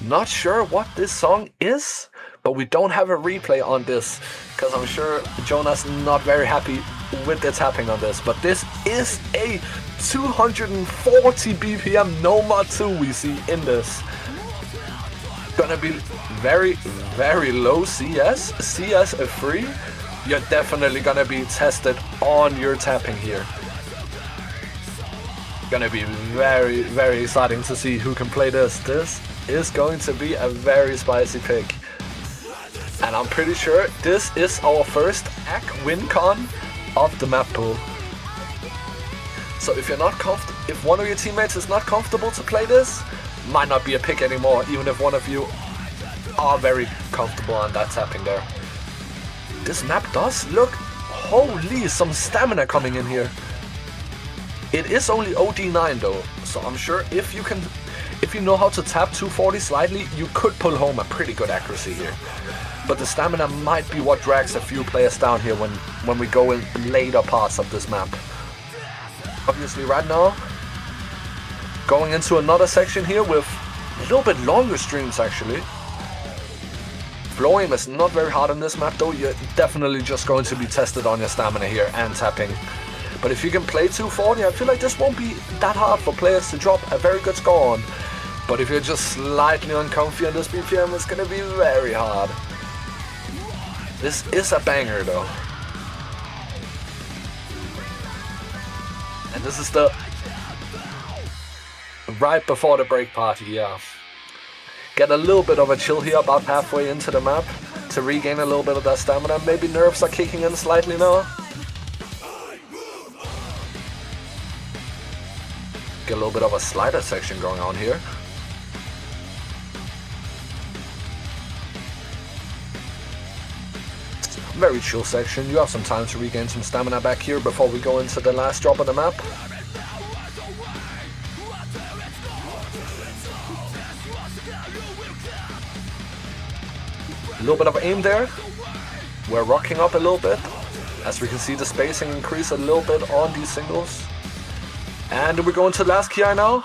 Not sure what this song is, but we don't have a replay on this, because I'm sure Jonah's not very happy with the tapping on this. But this is a 240 BPM No Mod 2 we see in this. Gonna be very, very low CS. CS a free. You're definitely gonna be tested on your tapping here. Gonna be very, very exciting to see who can play this. This is going to be a very spicy pick. And I'm pretty sure this is our first AC win con of the map pool. So if you're not if one of your teammates is not comfortable to play this, might not be a pick anymore, even if one of you are very comfortable on that tapping there. This map does look, holy, some stamina coming in here. It is only OD9 though, so I'm sure if you know how to tap 240 slightly, you could pull home a pretty good accuracy here. But the stamina might be what drags a few players down here when we go in later parts of this map. Obviously right now, going into another section here with a little bit longer streams actually. Flow aim is not very hard on this map though, you're definitely just going to be tested on your stamina here and tapping. But if you can play 240, I feel like this won't be that hard for players to drop a very good score on. But if you're just slightly uncomfy on this BPM, it's gonna be very hard. This is a banger though. And this is the right before the break party, yeah. Get a little bit of a chill here about halfway into the map to regain a little bit of that stamina. Maybe nerves are kicking in slightly now. Get a little bit of a slider section going on here. Very chill section. You have some time to regain some stamina back here before we go into the last drop of the map. A little bit of aim there. We're rocking up a little bit. As we can see the spacing increase a little bit on these singles. And we're going to the last KI now.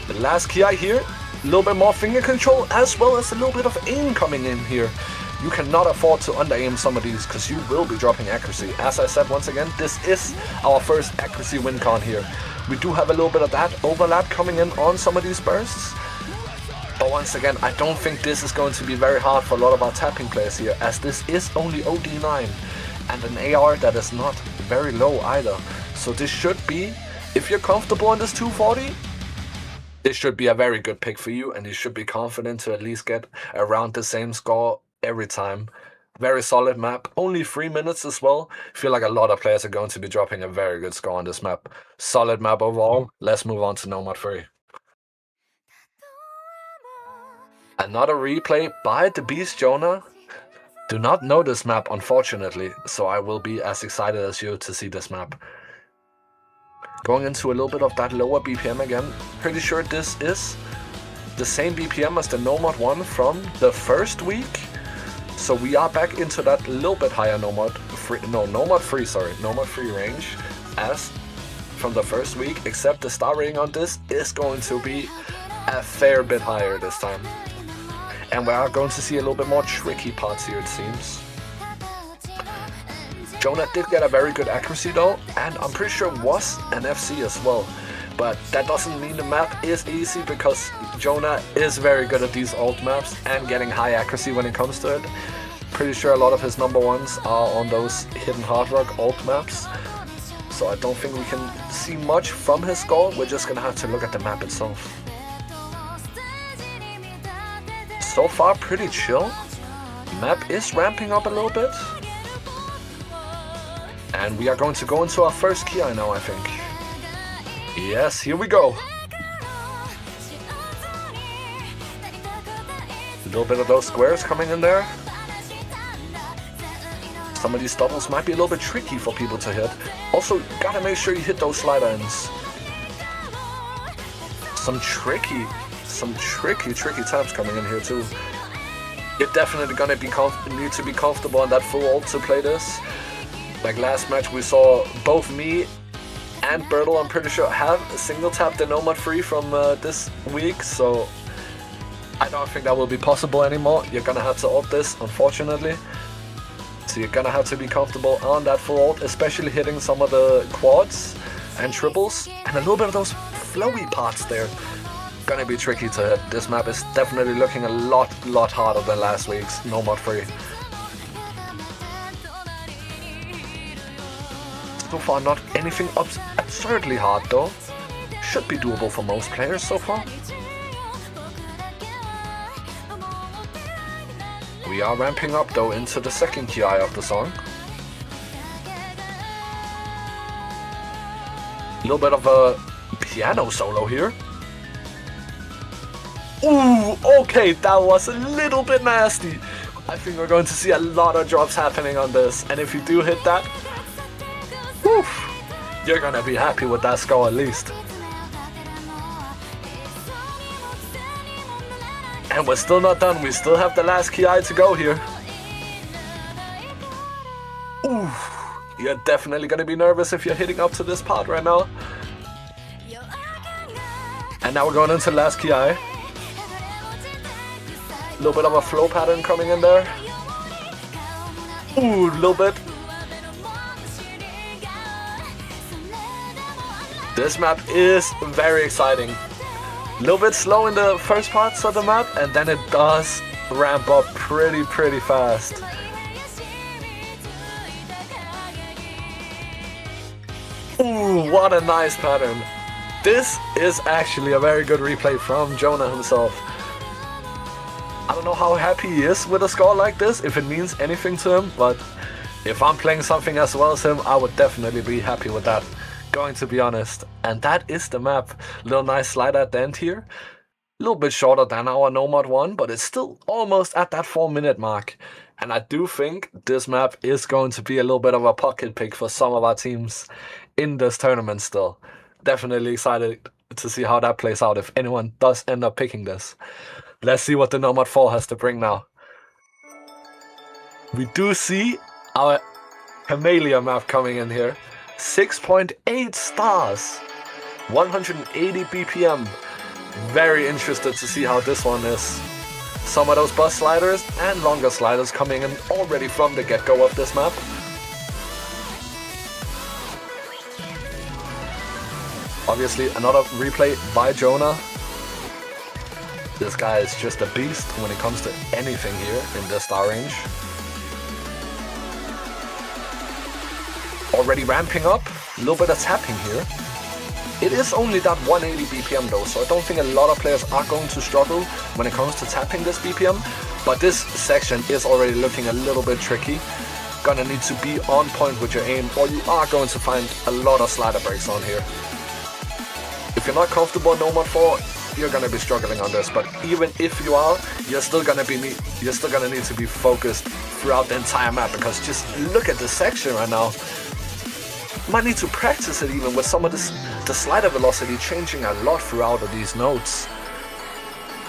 The last KI here. A little bit more finger control as well as a little bit of aim coming in here. You cannot afford to under-aim some of these because you will be dropping accuracy. As I said once again, this is our first accuracy win con here. We do have a little bit of that overlap coming in on some of these bursts. But once again, I don't think this is going to be very hard for a lot of our tapping players here, as this is only OD9 and an AR that is not very low either. So this should be, if you're comfortable on this 240, this should be a very good pick for you, and you should be confident to at least get around the same score every time. Very solid map, only 3 minutes as well. I feel like a lot of players are going to be dropping a very good score on this map. Solid map overall. Let's move on to Nomad 3. Another replay by the Beast Jonah. Do not know this map unfortunately, so I will be as excited as you to see this map. Going into a little bit of that lower BPM again. Pretty sure this is the same BPM as the Nomad one from the first week. So we are back into that little bit higher Nomad 3 range as from the first week, except the star rating on this is going to be a fair bit higher this time. And we are going to see a little bit more tricky parts here, it seems. Jonah did get a very good accuracy though, and I'm pretty sure was an FC as well. But that doesn't mean the map is easy, because Jonah is very good at these alt maps and getting high accuracy when it comes to it. Pretty sure a lot of his number ones are on those hidden hard rock alt maps. So I don't think we can see much from his score. We're just gonna have to look at the map itself. So far pretty chill. Map is ramping up a little bit. And we are going to go into our first KI now, I think. Yes, here we go. A little bit of those squares coming in there. Some of these doubles might be a little bit tricky for people to hit. Also, gotta make sure you hit those slide ends. Some tricky taps coming in here too. You're definitely gonna need to be comfortable on that full ult to play this. Like last match, we saw both me and Bertle, I'm pretty sure, have single tap the Nomad 3 from this week, so I don't think that will be possible anymore. You're gonna have to ult this, unfortunately. So you're gonna have to be comfortable on that full ult, especially hitting some of the quads and triples, and a little bit of those flowy parts there. Gonna be tricky to hit. This map is definitely looking a lot harder than last week's Nomad 3. So far not anything absurdly hard though. Should be doable for most players so far. We are ramping up though into the second key of the song. A little bit of a piano solo here. Ooh, okay, that was a little bit nasty. I think we're going to see a lot of drops happening on this, and if you do hit that, whew, you're gonna be happy with that score at least. And we're still not done, we still have the last key to go here. Ooh, you're definitely gonna be nervous if you're hitting up to this part right now. And now we're going into the last key. A little bit of a flow pattern coming in there. Ooh, a little bit. This map is very exciting. A little bit slow in the first parts of the map, and then it does ramp up pretty fast. Ooh, what a nice pattern. This is actually a very good replay from Jonah himself. I don't know how happy he is with a score like this, if it means anything to him, but if I'm playing something as well as him, I would definitely be happy with that, going to be honest. And that is the map. Little nice slide at the end here. A little bit shorter than our Nomad one, but it's still almost at that 4-minute mark. And I do think this map is going to be a little bit of a pocket pick for some of our teams in this tournament still. Definitely excited to see how that plays out if anyone does end up picking this. Let's see what the Nomad 4 has to bring now. We do see our Camellia map coming in here. 6.8 stars. 180 BPM. Very interested to see how this one is. Some of those bus sliders and longer sliders coming in already from the get-go of this map. Obviously another replay by Jonah. This guy is just a beast when it comes to anything here in the star range. Already ramping up, a little bit of tapping here. It is only that 180 BPM though, so I don't think a lot of players are going to struggle when it comes to tapping this BPM. But this section is already looking a little bit tricky. Gonna need to be on point with your aim, or you are going to find a lot of slider breaks on here. If you're not comfortable in Nomad 4, you're gonna be struggling on this, but even if you are, you're still gonna need to be focused throughout the entire map, because just look at this section right now. You might need to practice it even with some of the slider velocity changing a lot throughout of these notes.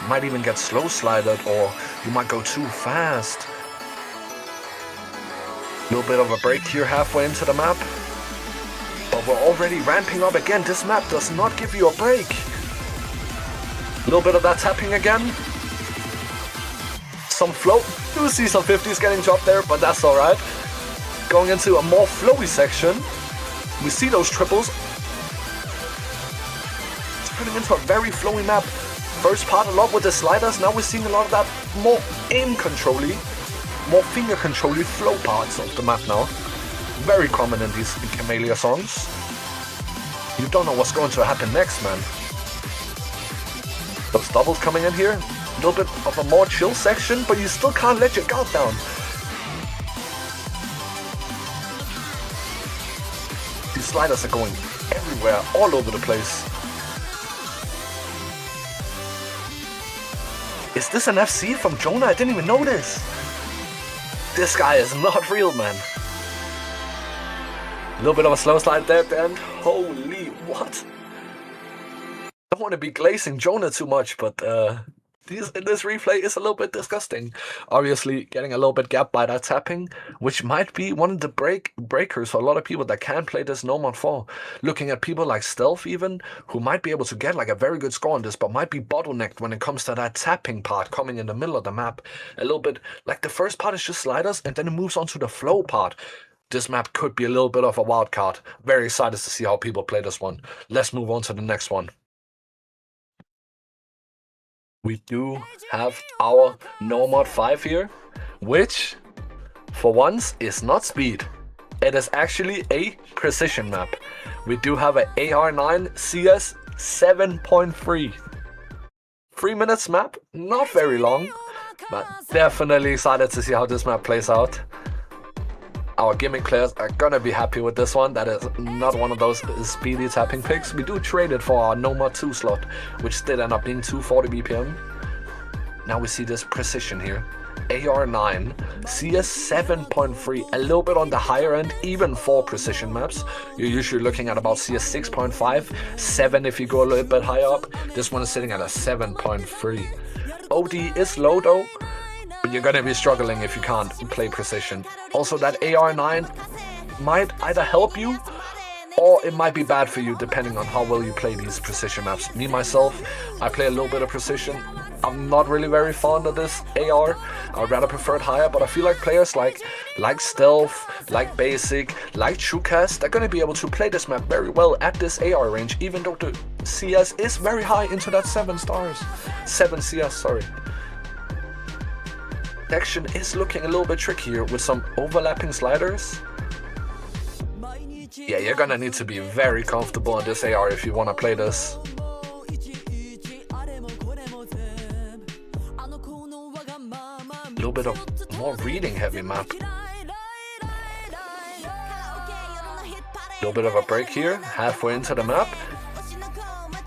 You might even get slow slided, or you might go too fast. A little bit of a break here halfway into the map, but we're already ramping up again. This map does not give you a break. A little bit of that tapping again. Some flow. Do see some 50s getting dropped there, but that's alright. Going into a more flowy section. We see those triples. It's turning into a very flowy map. First part a lot with the sliders. Now we're seeing a lot of that more aim control-y, more finger control-y flow parts of the map now. Very common in these Camellia songs. You don't know what's going to happen next, man. Those doubles coming in here, a little bit of a more chill section, but you still can't let your guard down. These sliders are going everywhere, all over the place. Is this an FC from Jonah? I didn't even notice. This guy is not real, man. A little bit of a slow slide there at the end. Holy, what? I don't want to be glazing Jonah too much, but this replay is a little bit disgusting. Obviously, getting a little bit gapped by that tapping, which might be one of the breakers for a lot of people that can play this Nomad 4. Looking at people like Stealth even, who might be able to get like a very good score on this, but might be bottlenecked when it comes to that tapping part coming in the middle of the map. A little bit like the first part is just sliders, and then it moves on to the flow part. This map could be a little bit of a wild card. Very excited to see how people play this one. Let's move on to the next one. We do have our Nomad 5 here, which, for once, is not speed. It is actually a precision map. We do have an AR9 CS 7.3. 3 minutes map, not very long. But definitely excited to see how this map plays out. Our gimmick players are gonna be happy with this one. That is not one of those speedy tapping picks. We do trade it for our No More 2 slot, which did end up being 240 BPM. Now we see this precision here. AR9, CS 7.3, a little bit on the higher end, even for precision maps. You're usually looking at about CS 6.5, 7 if you go a little bit higher up. This one is sitting at a 7.3. OD is low though, but you're gonna be struggling if you can't play precision. Also, that AR9 might either help you or it might be bad for you depending on how well you play these precision maps. Me, myself, I play a little bit of precision. I'm not really very fond of this AR. I would rather prefer it higher, but I feel like players like Stealth, like Basic, like TrueCast, they're going to be able to play this map very well at this AR range, even though the CS is very high into that 7 stars. 7 CS, sorry. Action is looking a little bit trickier with some overlapping sliders. Yeah, you're gonna need to be very comfortable on this AR if you want to play this. A little bit of more reading heavy map. A little bit of a break here, halfway into the map.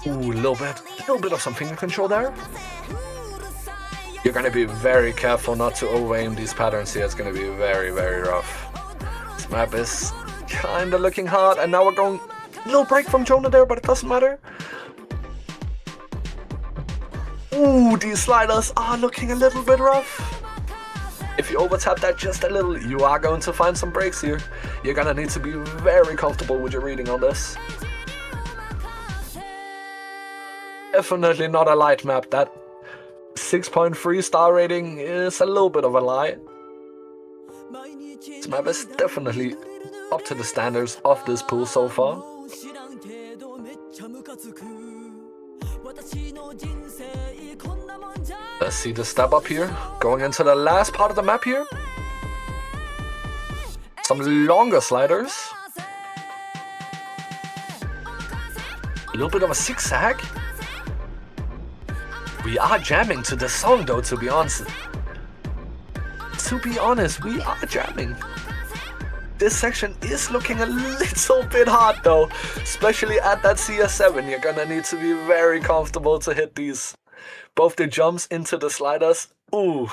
Ooh, a little bit of some finger control there. You're gonna be very careful not to over-aim these patterns here. It's gonna be very, very rough. This map is kinda looking hard, and now we're going a little break from Jonah there, but it doesn't matter. Ooh, these sliders are looking a little bit rough. If you over-tap that just a little, you are going to find some breaks here. You're gonna need to be very comfortable with your reading on this. Definitely not a light map. That 6.3 star rating is a little bit of a lie. This map is definitely up to the standards of this pool so far. Let's see the step up here. Going into the last part of the map here. Some longer sliders. A little bit of a zigzag. We are jamming to the song though, to be honest. We are jamming. This section is looking a little bit hard though, especially at that CS7. You're gonna need to be very comfortable to hit these. Both the jumps into the sliders. Ooh,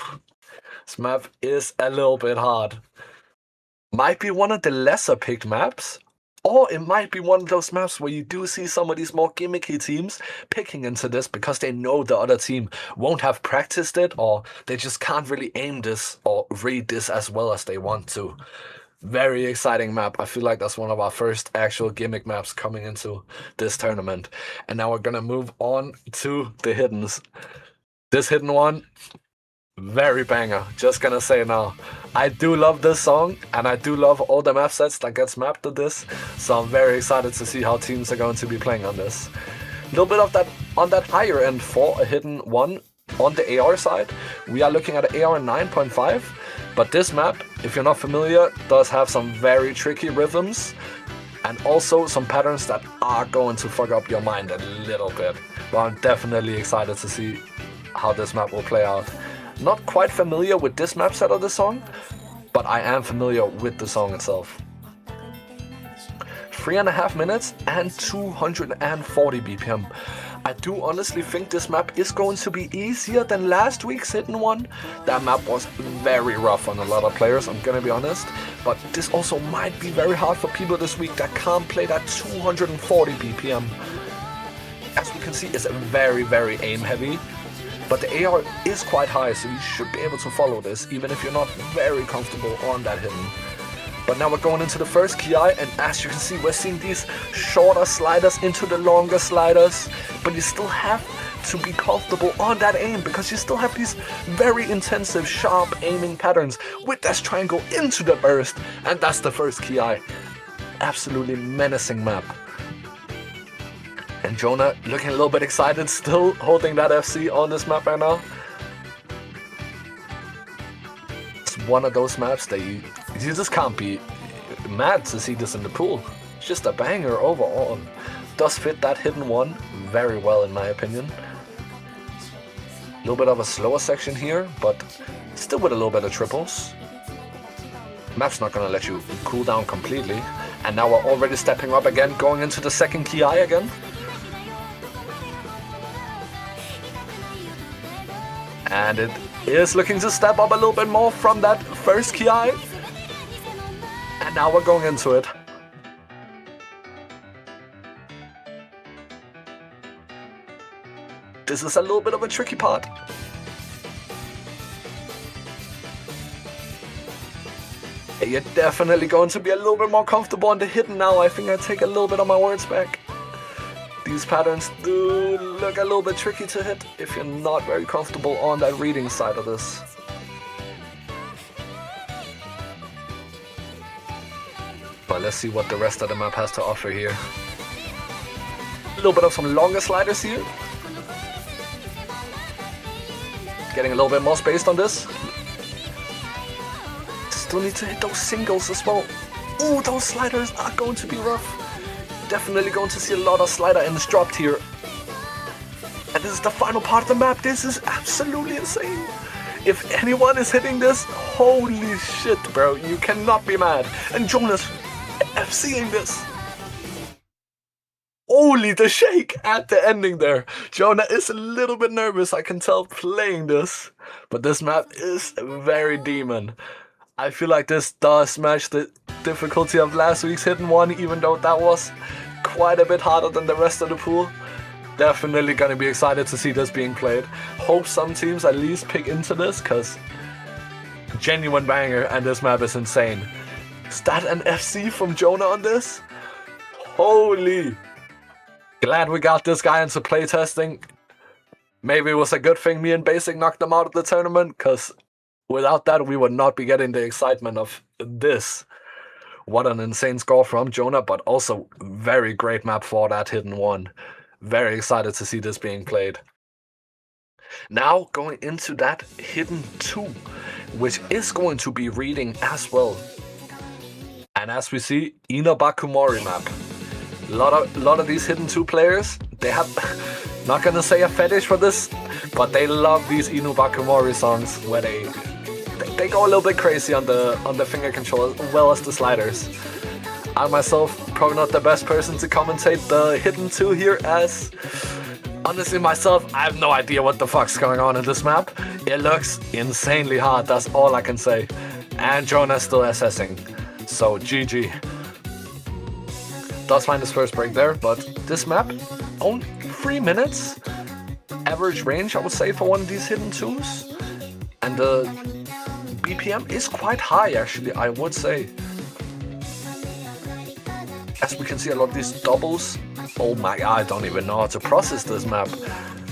this map is a little bit hard. Might be one of the lesser picked maps, or it might be one of those maps where you do see some of these more gimmicky teams picking into this because they know the other team won't have practiced it, or they just can't really aim this or read this as well as they want to. Very exciting map. I feel like that's one of our first actual gimmick maps coming into this tournament. And now we're gonna move on to the hiddens. This hidden one, very banger. Just gonna say now. I do love this song, and I do love all the map sets that gets mapped to this. So I'm very excited to see how teams are going to be playing on this. A little bit of that on that higher end for a hidden one on the AR side. We are looking at an AR 9.5. But this map, if you're not familiar, does have some very tricky rhythms and also some patterns that are going to fuck up your mind a little bit. But I'm definitely excited to see how this map will play out. Not quite familiar with this map set of the song, but I am familiar with the song itself. 3.5 minutes and 240 BPM. I do honestly think this map is going to be easier than last week's hidden one. That map was very rough on a lot of players, I'm gonna be honest. But this also might be very hard for people this week that can't play that 240 BPM. As we can see, it's very, very aim heavy. But the AR is quite high, so you should be able to follow this, even if you're not very comfortable on that hidden. But now we're going into the first ki, and as you can see, we're seeing these shorter sliders into the longer sliders. But you still have to be comfortable on that aim, because you still have these very intensive, sharp aiming patterns with this triangle into the burst. And that's the first ki. Absolutely menacing map. And Jonah looking a little bit excited, still holding that FC on this map right now. It's one of those maps that you just can't be mad to see this in the pool. It's just a banger overall. Does fit that hidden one very well in my opinion. A little bit of a slower section here, but still with a little bit of triples. Map's not gonna let you cool down completely. And now we're already stepping up again, going into the second key eye again. And it is looking to step up a little bit more from that first key eye. And now we're going into it. This is a little bit of a tricky part. You're definitely going to be a little bit more comfortable on the hidden now. I think I take a little bit of my words back. These patterns do look a little bit tricky to hit if you're not very comfortable on that reading side of this. But let's see what the rest of the map has to offer here. A little bit of some longer sliders here. Getting a little bit more spaced on this. Still need to hit those singles as well. Ooh, those sliders are going to be rough. Definitely going to see a lot of slider ends dropped here. And this is the final part of the map. This is absolutely insane. If anyone is hitting this, holy shit, bro. You cannot be mad. And Jonas FCing this. Only the shake at the ending there. Jonah is a little bit nervous, I can tell, playing this. But this map is very demon. I feel like this does match the difficulty of last week's hidden one, even though that was quite a bit harder than the rest of the pool. Definitely gonna be excited to see this being played. Hope some teams at least pick into this, cause genuine banger and this map is insane. Is that an FC from Jonah on this? Holy. Glad we got this guy into playtesting. Maybe it was a good thing me and Basic knocked him out of the tournament, cause without that, we would not be getting the excitement of this. What an insane score from Jonah, but also very great map for that hidden one. Very excited to see this being played. Now going into that hidden 2, which is going to be reading as well. And as we see, Inobakumori map. A lot of these hidden 2 players, they have, not gonna say a fetish for this, but they love these Inobakumori songs where they go a little bit crazy on the finger control as well as the sliders. I myself, probably not the best person to commentate the hidden 2 here, as honestly myself, I have no idea what the fuck's going on in this map. It looks insanely hard, that's all I can say. And Jonah's still assessing, so GG. Does find his first break there, but this map, only 3 minutes. Average range, I would say, for one of these hidden 2s. And the BPM is quite high, actually, I would say. As we can see, a lot of these doubles. Oh my god, I don't even know how to process this map.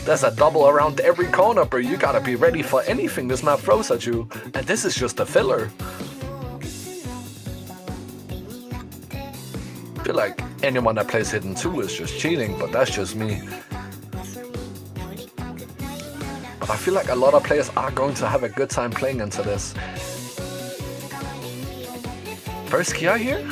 There's a double around every corner, bro. You gotta be ready for anything this map throws at you. And this is just a filler. I feel like anyone that plays hidden 2 is just cheating, but that's just me. But I feel like a lot of players are going to have a good time playing into this. First Kia here?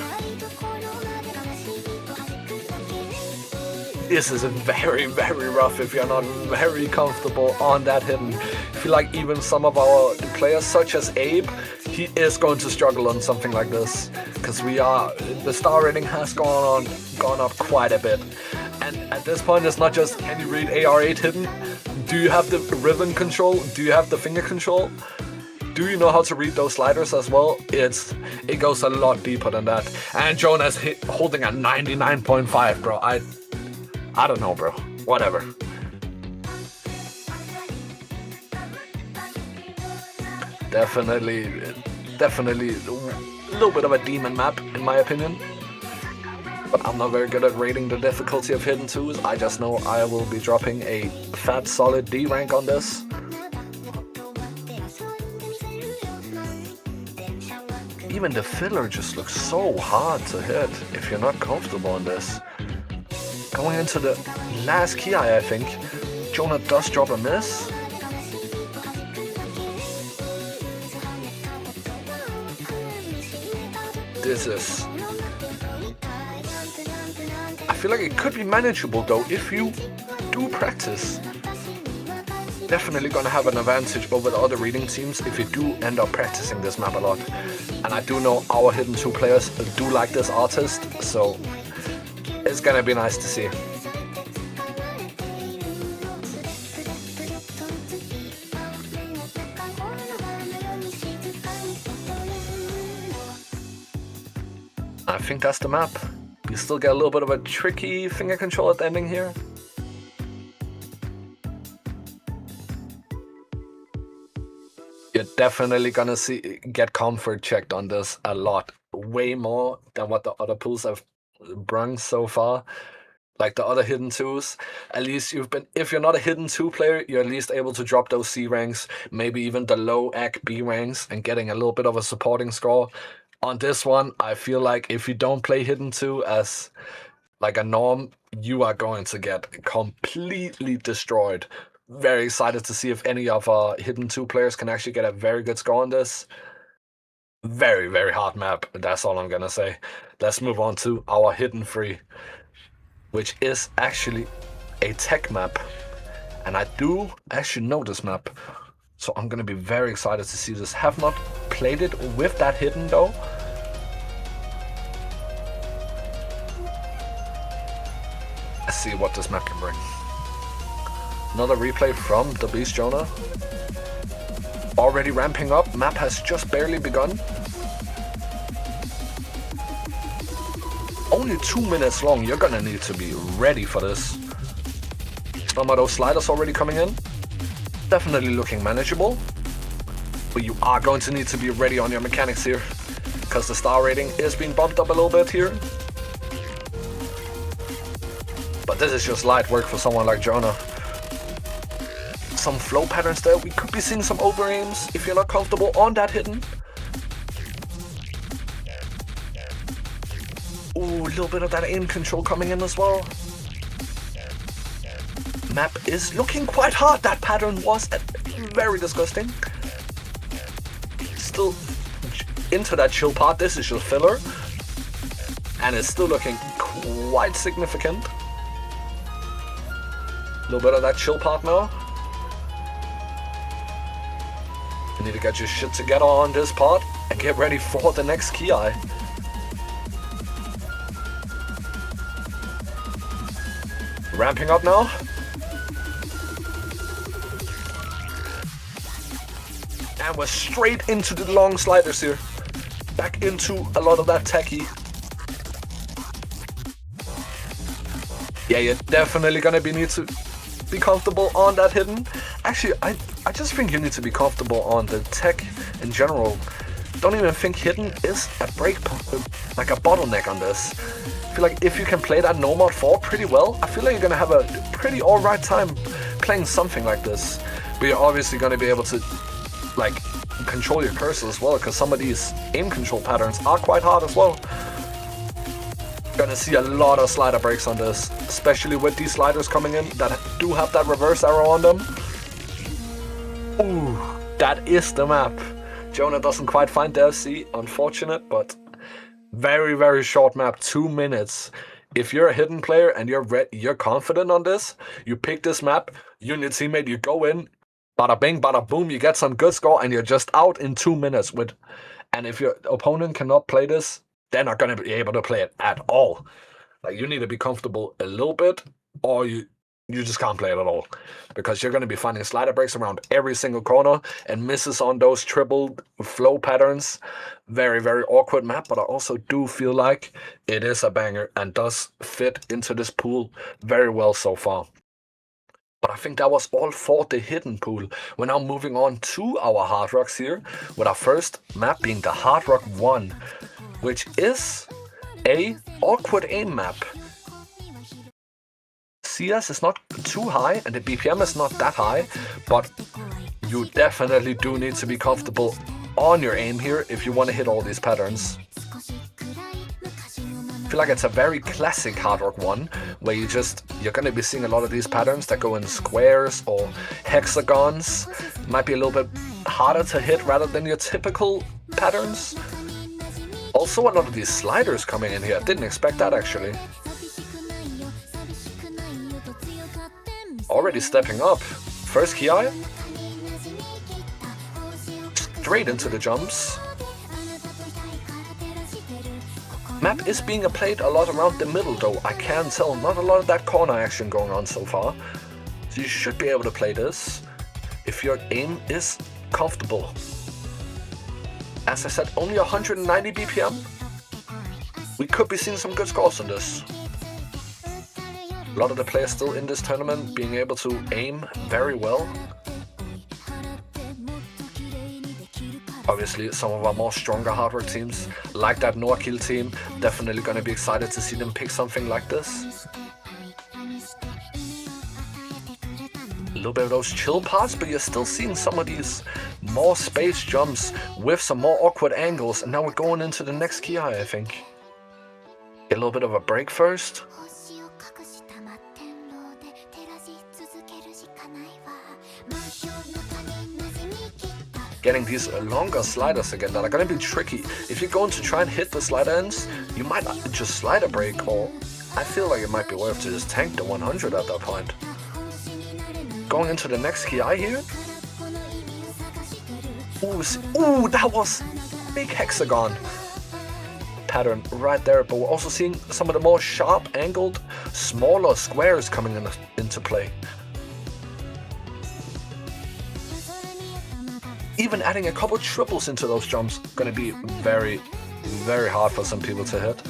This is very, very rough if you're not very comfortable on that hidden. I feel like even some of our players, such as Abe, he is going to struggle on something like this. Because the star rating has gone up quite a bit. And at this point, it's not just, can you read AR8 hidden? Do you have the rhythm control? Do you have the finger control? Do you know how to read those sliders as well? It goes a lot deeper than that. And Jonah's holding a 99.5, bro. I don't know, bro. Whatever. Definitely a little bit of a demon map, in my opinion. But I'm not very good at rating the difficulty of hidden 2s. I just know I will be dropping a fat solid D rank on this. Even the filler just looks so hard to hit if you're not comfortable on this. Going into the last key eye, I think, Jonah does drop a miss. This is... I feel like it could be manageable though if you do practice. definitely gonna have an advantage over the other reading teams if you do end up practicing this map a lot. And I do know our Hidden 2 players do like this artist, so it's gonna be nice to see. I think that's the map. You still get a little bit of a tricky finger control at the ending here. You're definitely gonna get comfort checked on this a lot, way more than what the other pools have brung so far. Like the other Hidden 2s, at least if you're not a Hidden 2 player, you're at least able to drop those C ranks, maybe even the low AC B ranks, and getting a little bit of a supporting score. On this one, I feel like if you don't play Hidden 2 as like a norm, you are going to get completely destroyed. Very excited to see if any of our Hidden 2 players can actually get a very good score on this. Very, very hard map, that's all I'm gonna say. Let's move on to our Hidden 3, which is actually a tech map. And I do actually know this map, so I'm gonna be very excited to see this. Have not played it with that hidden though. Let's see what this map can bring. Another replay from the Beast Jonah. Already ramping up, map has just barely begun. Only 2 minutes long, you're gonna need to be ready for this. Some of those sliders already coming in. Definitely looking manageable. But you are going to need to be ready on your mechanics here, because the star rating is being bumped up a little bit here. But this is just light work for someone like Jonah. Some flow patterns there. We could be seeing some over aims if you're not comfortable on that hidden. Ooh, a little bit of that aim control coming in as well. Map is looking quite hard. That pattern was very disgusting. Still into that chill part. This is just filler. And it's still looking quite significant. A little bit of that chill part now. You need to get your shit together on this part and get ready for the next Ki. Ramping up now. And we're straight into the long sliders here. Back into a lot of that techie. Yeah, you're definitely gonna need to be comfortable on that hidden. Actually, I just think you need to be comfortable on the tech in general. Don't even think hidden is a like a bottleneck on this. I feel like if you can play that no mod 4 pretty well, I feel like you're gonna have a pretty alright time playing something like this. But you're obviously gonna be able to like control your cursor as well, because some of these aim control patterns are quite hard as well. Gonna see a lot of slider breaks on this, especially with these sliders coming in that do have that reverse arrow on them. Ooh, that is the map. Jonah doesn't quite find the FC, unfortunate, but very, very short map, 2 minutes. If you're a hidden player and you're confident on this, you pick this map, you and your teammate, you go in, bada bing, bada boom, you get some good score, and you're just out in 2 minutes. And if your opponent cannot play this, they're not going to be able to play it at all. Like, you need to be comfortable a little bit, or you just can't play it at all, because you're going to be finding slider breaks around every single corner and misses on those triple flow patterns. Very, very awkward map, but I also do feel like it is a banger and does fit into this pool very well so far. But I think that was all for the hidden pool. We're now moving on to our Hard Rocks here, with our first map being the Hard Rock 1, which is a awkward aim map. CS is not too high and the BPM is not that high, but you definitely do need to be comfortable on your aim here if you want to hit all these patterns. I feel like it's a very classic Hard Rock 1, where you're going to be seeing a lot of these patterns that go in squares or hexagons. Might be a little bit harder to hit rather than your typical patterns. Also, a lot of these sliders coming in here. I didn't expect that, actually. Already stepping up. First ki, straight into the jumps. Map is being played a lot around the middle though, I can tell. Not a lot of that corner action going on so far. So you should be able to play this if your aim is comfortable. As I said, only 190 BPM. We could be seeing some good scores on this. A lot of the players still in this tournament being able to aim very well. Obviously, some of our more stronger hard work teams, like that Norkill team, definitely gonna be excited to see them pick something like this. A little bit of those chill parts, but you're still seeing some of these more space jumps with some more awkward angles. And now we're going into the next ki, I think. Get a little bit of a break first. Getting these longer sliders again that are going to be tricky. If you're going to try and hit the slider ends, you might just slider break, or I feel like it might be worth to just tank the 100 at that point. Going into the next ki here. Ooh, that was big hexagon pattern right there, but we're also seeing some of the more sharp angled, smaller squares coming into play. Even adding a couple triples into those jumps gonna be very, very hard for some people to hit.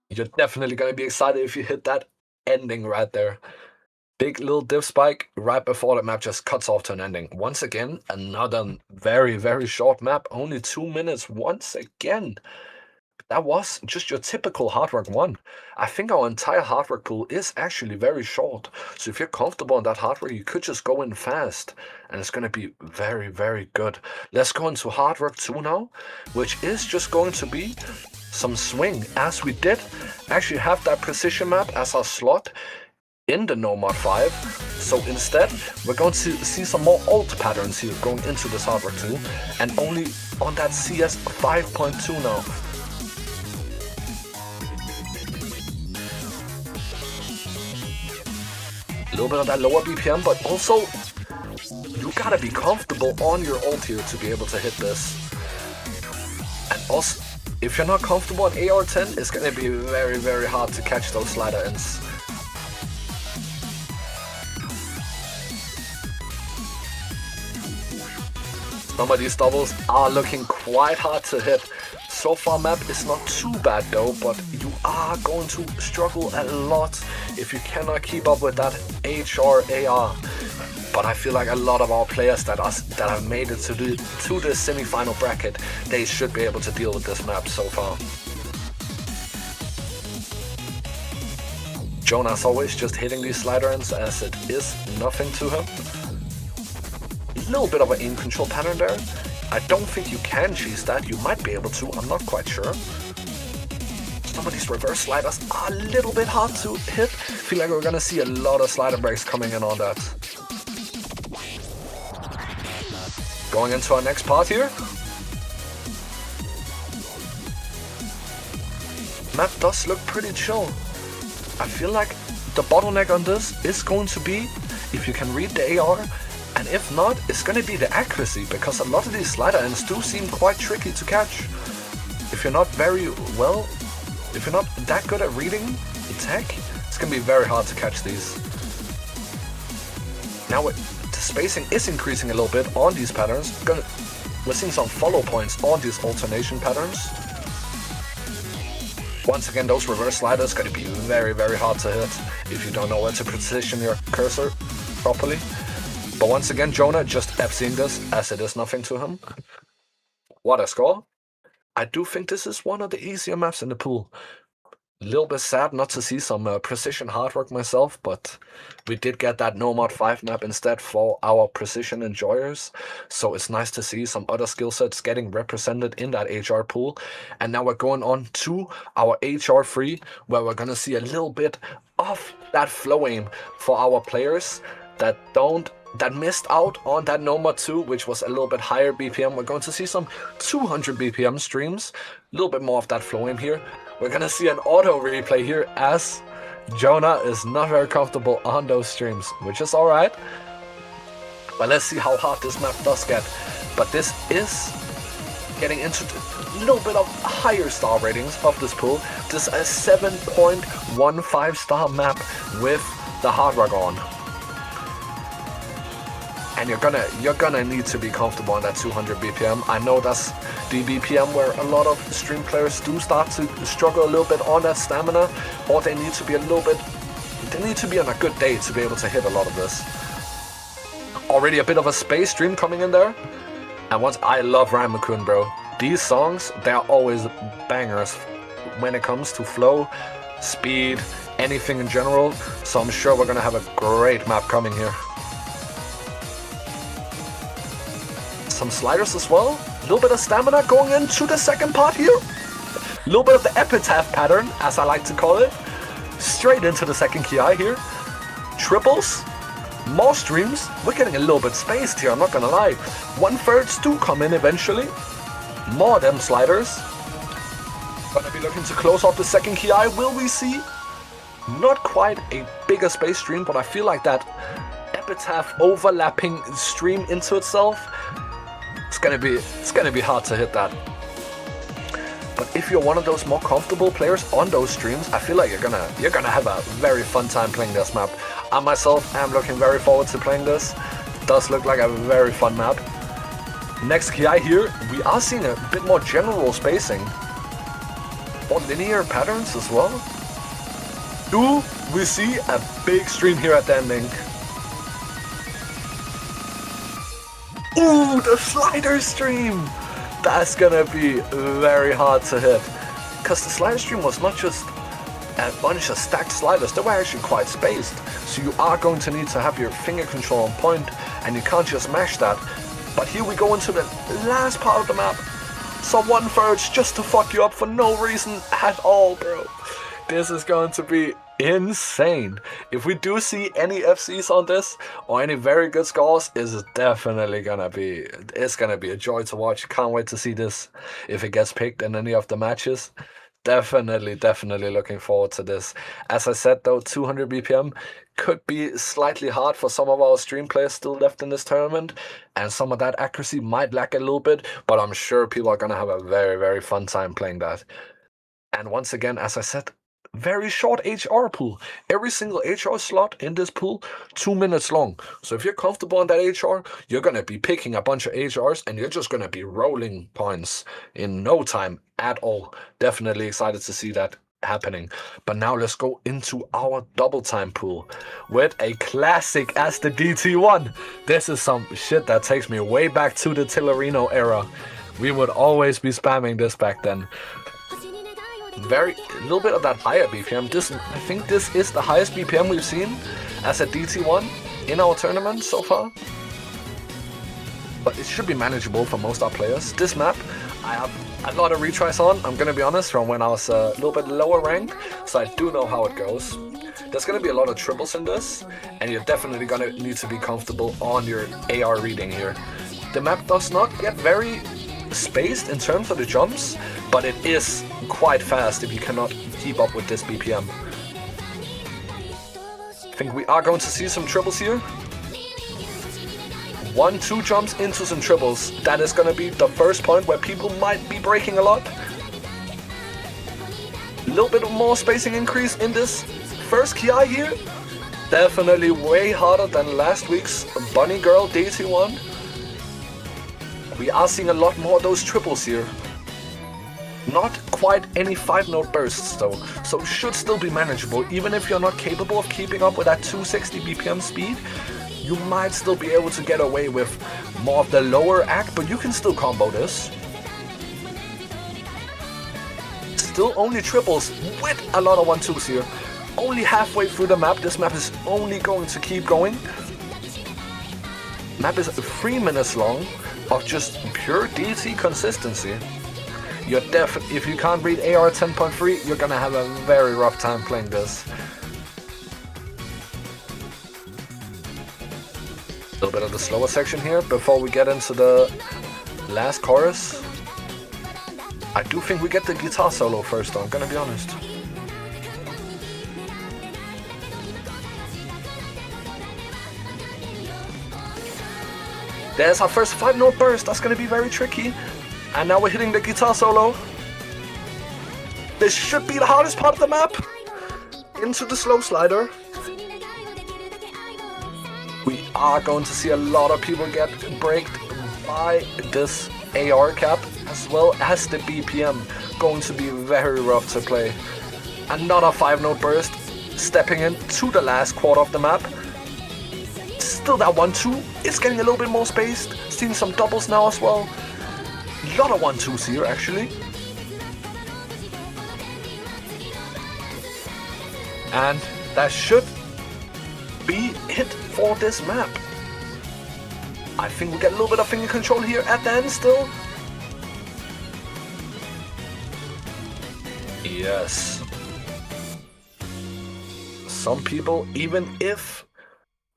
You're definitely gonna be excited if you hit that ending right there. Big little div spike right before the map just cuts off to an ending. Once again, another very, very short map. Only 2 minutes once again. That was just your typical hard work one. I think our entire hard work pool is actually very short. So if you're comfortable in that hard work, you could just go in fast. And it's going to be very, very good. Let's go into hard work 2 now, which is just going to be some swing. As we did actually have that precision map as our slot in the Nomad 5. So instead, we're going to see some more alt patterns here going into this hard work 2. And only on that CS 5.2 now. A little bit of that lower BPM, but also you gotta be comfortable on your ult here to be able to hit this. And also, if you're not comfortable on AR10, it's gonna be very, very hard to catch those slider ends. Some of these doubles are looking quite hard to hit. So far map is not too bad though, but you are going to struggle a lot if you cannot keep up with that HR AR. But I feel like a lot of our players that have made it to the semi-final bracket, they should be able to deal with this map so far. Jonah, as always, just hitting these slider ends as it is nothing to him. A little bit of an aim control pattern there. I don't think you can cheese that. You might be able to, I'm not quite sure. Some of these reverse sliders are a little bit hard to hit. I feel like we're gonna see a lot of slider breaks coming in on that. Going into our next part here. Map does look pretty chill. I feel like the bottleneck on this is going to be if you can read the AR. And if not, it's going to be the accuracy, because a lot of these slider ends do seem quite tricky to catch. If you're not if you're not that good at reading the tech, it's going to be very hard to catch these. Now the spacing is increasing a little bit on these patterns. We're seeing some follow points on these alternation patterns. Once again, those reverse sliders are going to be very, very hard to hit if you don't know where to position your cursor properly. But once again, Jonah just FCing this as it is nothing to him. What a score. I do think this is one of the easier maps in the pool. A little bit sad not to see some precision hard work myself, but we did get that Nomad 5 map instead for our precision enjoyers. So it's nice to see some other skill sets getting represented in that HR pool. And now we're going on to our HR 3, where we're going to see a little bit of that flow aim for our players that missed out on that Nomad 2, which was a little bit higher BPM. We're going to see some 200 BPM streams, a little bit more of that flow aim here. We're gonna see an auto replay here as Jonah is not very comfortable on those streams, which is alright. But let's see how hard this map does get. But this is getting into a little bit of higher star ratings of this pool. This is a 7.15 star map with the Hard Rock on. And you're gonna need to be comfortable on that 200 BPM. I know that's the BPM where a lot of stream players do start to struggle a little bit on that stamina, or they need to be on a good day to be able to hit a lot of this. Already a bit of a space stream coming in there. And once I love Ramakun, bro. These songs, they're always bangers when it comes to flow, speed, anything in general. So I'm sure we're gonna have a great map coming here. Some sliders as well. A little bit of stamina going into the second part here. A little bit of the epitaph pattern, as I like to call it. Straight into the second ki here. Triples. More streams. We're getting a little bit spaced here, I'm not gonna lie. 1/3 do come in eventually. More of them sliders. Gonna be looking to close off the second ki. Will we see? Not quite a bigger space stream, but I feel like that epitaph overlapping stream into itself. It's gonna be hard to hit that. But if you're one of those more comfortable players on those streams, I feel like you're gonna have a very fun time playing this map. I myself am looking very forward to playing this. Does look like a very fun map. Next ki here, we are seeing a bit more general spacing. More linear patterns as well. Do we see a big stream here at the ending? Ooh, the slider stream! That's gonna be very hard to hit. Because the slider stream was not just a bunch of stacked sliders, they were actually quite spaced. So you are going to need to have your finger control on point, and you can't just mash that. But here we go into the last part of the map. So 1/3 just to fuck you up for no reason at all, bro. This is going to be insane. If we do see any FCs on this or any very good scores, it's definitely gonna be a joy to watch. Can't wait to see this if it gets picked in any of the matches. Definitely looking forward to this. As I said though, 200 BPM could be slightly hard for some of our stream players still left in this tournament, and some of that accuracy might lack a little bit, but I'm sure people are gonna have a very fun time playing that. And once again, as I said, very short HR pool. Every single HR slot in this pool, 2 minutes long. So if you're comfortable on that HR, you're going to be picking a bunch of HRs and you're just going to be rolling points in no time at all. Definitely excited to see that happening. But now let's go into our double time pool with a classic as the DT1. This is some shit that takes me way back to the Tillerino era. We would always be spamming this back then. A little bit of that higher BPM. I think this is the highest BPM we've seen as a DT1 in our tournament so far. But it should be manageable for most of our players. This map, I have a lot of retries on, I'm gonna be honest, from when I was a little bit lower ranked, so I do know how it goes. There's gonna be a lot of triples in this, and you're definitely gonna need to be comfortable on your AR reading here. The map does not get very spaced in terms of the jumps, but it is quite fast if you cannot keep up with this BPM. I think we are going to see some triples here. 1-2 jumps into some triples. That is going to be the first point where people might be breaking a lot. A little bit more spacing increase in this first ki here. Definitely way harder than last week's Bunny Girl DT1. We are seeing a lot more of those triples here. Not quite any 5-note bursts though, so should still be manageable. Even if you're not capable of keeping up with that 260 BPM speed, you might still be able to get away with more of the lower act, but you can still combo this. Still only triples with a lot of 1-2s here. Only halfway through the map, this map is only going to keep going. Map is 3 minutes long of just pure DT consistency. If you can't read AR 10.3, you're gonna have a very rough time playing this. A little bit of the slower section here before we get into the last chorus. I do think we get the guitar solo first though, I'm gonna be honest. There's our first 5-note burst, that's gonna be very tricky. And now we're hitting the guitar solo. This should be the hardest part of the map. Into the slow slider. We are going to see a lot of people get braked by this AR cap, as well as the BPM. Going to be very rough to play. Another 5-note burst, stepping into the last quarter of the map. Still that 1-2, it's getting a little bit more spaced. Seeing some doubles now as well. A lot of 1-2s here actually. And that should be it for this map. I think we get a little bit of finger control here at the end still. Yes. Some people, even if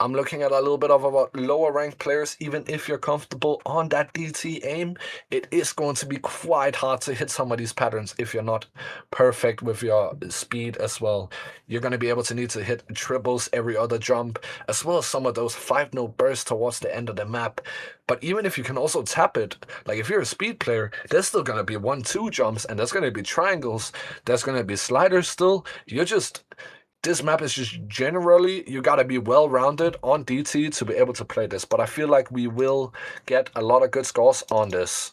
I'm looking at a little bit of our lower ranked players, even if you're comfortable on that DT aim, it is going to be quite hard to hit some of these patterns if you're not perfect with your speed as well. You're going to be able to need to hit triples every other jump, as well as some of those 5-note bursts towards the end of the map. But even if you can also tap it, like if you're a speed player, there's still going to be 1-2 jumps, and there's going to be triangles, there's going to be sliders still. This map is just generally, you gotta be well-rounded on DT to be able to play this. But I feel like we will get a lot of good scores on this.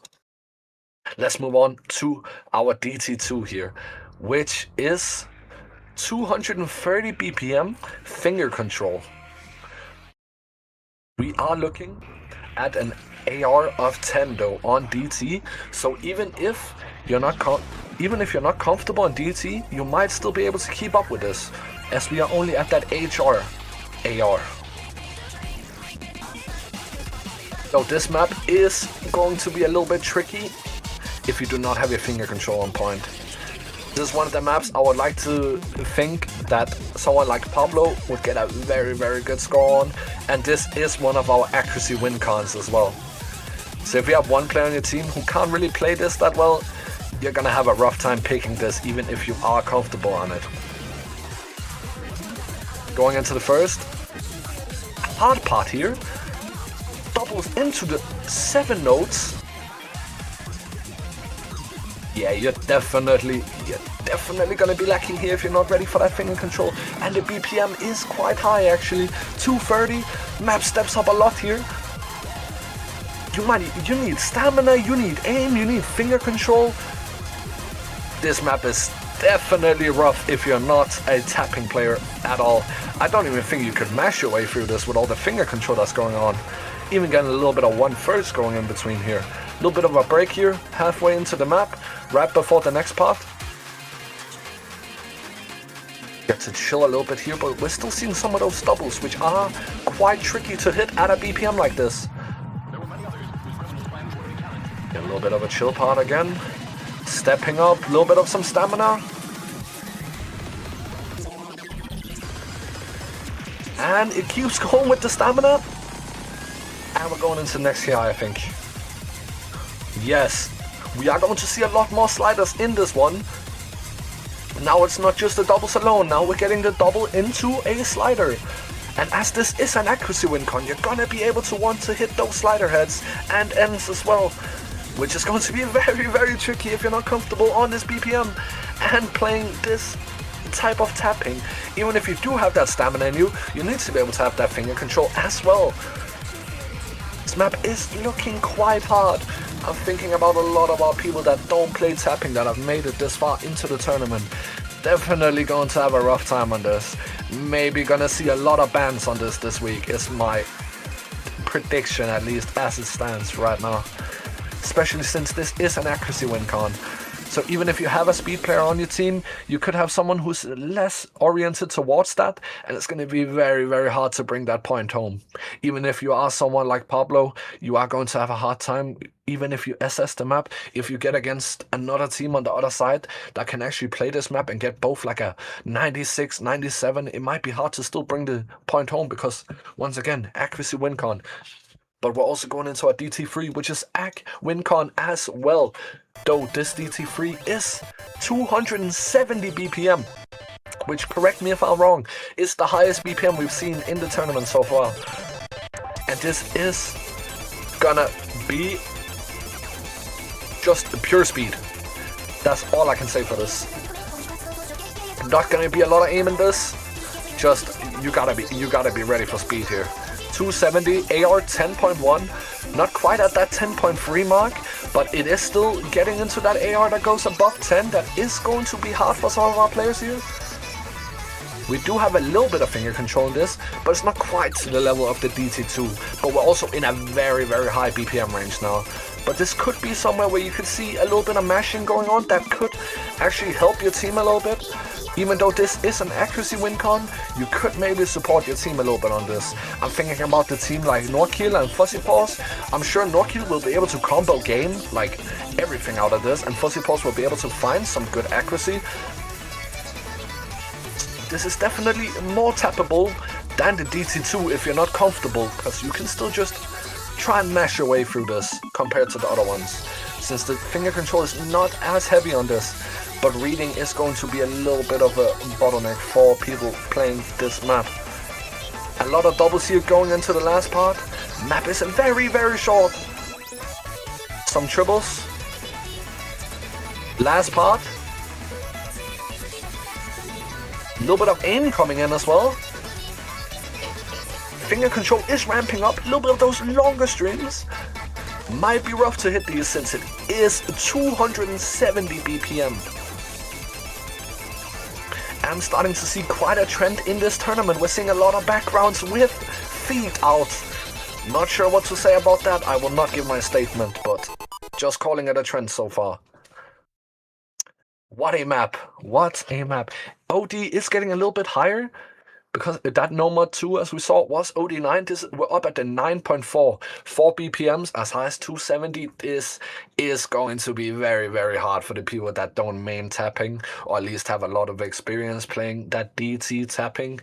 Let's move on to our DT2 here, which is 230 BPM finger control. We are looking at an AR of 10 though on DT. So even if you're not comfortable on DT, you might still be able to keep up with this, as we are only at that HR AR. So this map is going to be a little bit tricky if you do not have your finger control on point. This is one of the maps I would like to think that someone like Pablo would get a very, very good score on, and this is one of our accuracy win cons as well. So if you have one player on your team who can't really play this that well, you're gonna have a rough time picking this even if you are comfortable on it. Going into the first hard part here, doubles into the 7 notes. Yeah, you're definitely gonna be lacking here if you're not ready for that finger control. And the BPM is quite high actually, 230. Map steps up a lot here. You need stamina, you need aim, you need finger control. This map is definitely rough if you're not a tapping player at all. I don't even think you could mash your way through this with all the finger control that's going on. Even getting a little bit of 1/1 going in between here. A little bit of a break here, halfway into the map, right before the next part. Get to chill a little bit here, but we're still seeing some of those doubles, which are quite tricky to hit at a BPM like this. Get a little bit of a chill part again. Stepping up, a little bit of some stamina. And it keeps going with the stamina. And we're going into the next here, I think. Yes, we are going to see a lot more sliders in this one. Now it's not just the doubles alone, now we're getting the double into a slider. And as this is an accuracy win con, you're gonna be able to want to hit those slider heads and ends as well, which is going to be very, very tricky if you're not comfortable on this BPM and playing this type of tapping. Even if you do have that stamina in you, you need to be able to have that finger control as well. This map is looking quite hard. I'm thinking about a lot of our people that don't play tapping that have made it this far into the tournament. Definitely going to have a rough time on this. Maybe gonna see a lot of bans on this week is my prediction, at least as it stands right now. Especially since this is an accuracy win con. So even if you have a speed player on your team, you could have someone who's less oriented towards that, and it's going to be very, very hard to bring that point home. Even if you are someone like Pablo, you are going to have a hard time, even if you SS the map. If you get against another team on the other side that can actually play this map and get both like a 96, 97, it might be hard to still bring the point home because, once again, accuracy win con. But we're also going into our DT3, which is AC WinCon as well. Though this DT3 is 270 BPM, which, correct me if I'm wrong, is the highest BPM we've seen in the tournament so far. And this is gonna be just pure speed. That's all I can say for this. Not gonna be a lot of aim in this. Just you gotta be ready for speed here. 270 AR 10.1, not quite at that 10.3 mark, but it is still getting into that AR that goes above 10. That is going to be hard for some of our players here. We do have a little bit of finger control in this, but it's not quite to the level of the DT2. But we're also in a very, very high BPM range now. But this could be somewhere where you could see a little bit of mashing going on that could actually help your team a little bit. Even though this is an accuracy win con, you could maybe support your team a little bit on this. I'm thinking about the team like Norkill and Fuzzy Paws. I'm sure Norkill will be able to combo game like everything out of this, and Fuzzy Paws will be able to find some good accuracy. This is definitely more tappable than the DT2 if you're not comfortable, because you can still just try and mash your way through this compared to the other ones, since the finger control is not as heavy on this. But reading is going to be a little bit of a bottleneck for people playing this map. A lot of doubles here going into the last part. Map is very, very short. Some triples. Last part. A little bit of aim coming in as well. Finger control is ramping up. A little bit of those longer strings. Might be rough to hit these since it is 270 BPM. I'm starting to see quite a trend in this tournament. We're seeing a lot of backgrounds with feet out. Not sure what to say about that. I will not give my statement, but just calling it a trend so far. What a map. What a map. OD is getting a little bit higher, because that No Mod 2, as we saw, was OD9. We're up at the 9.4. 4 BPMs, as high as 270. This is going to be very, very hard for the people that don't main tapping, or at least have a lot of experience playing that DT tapping.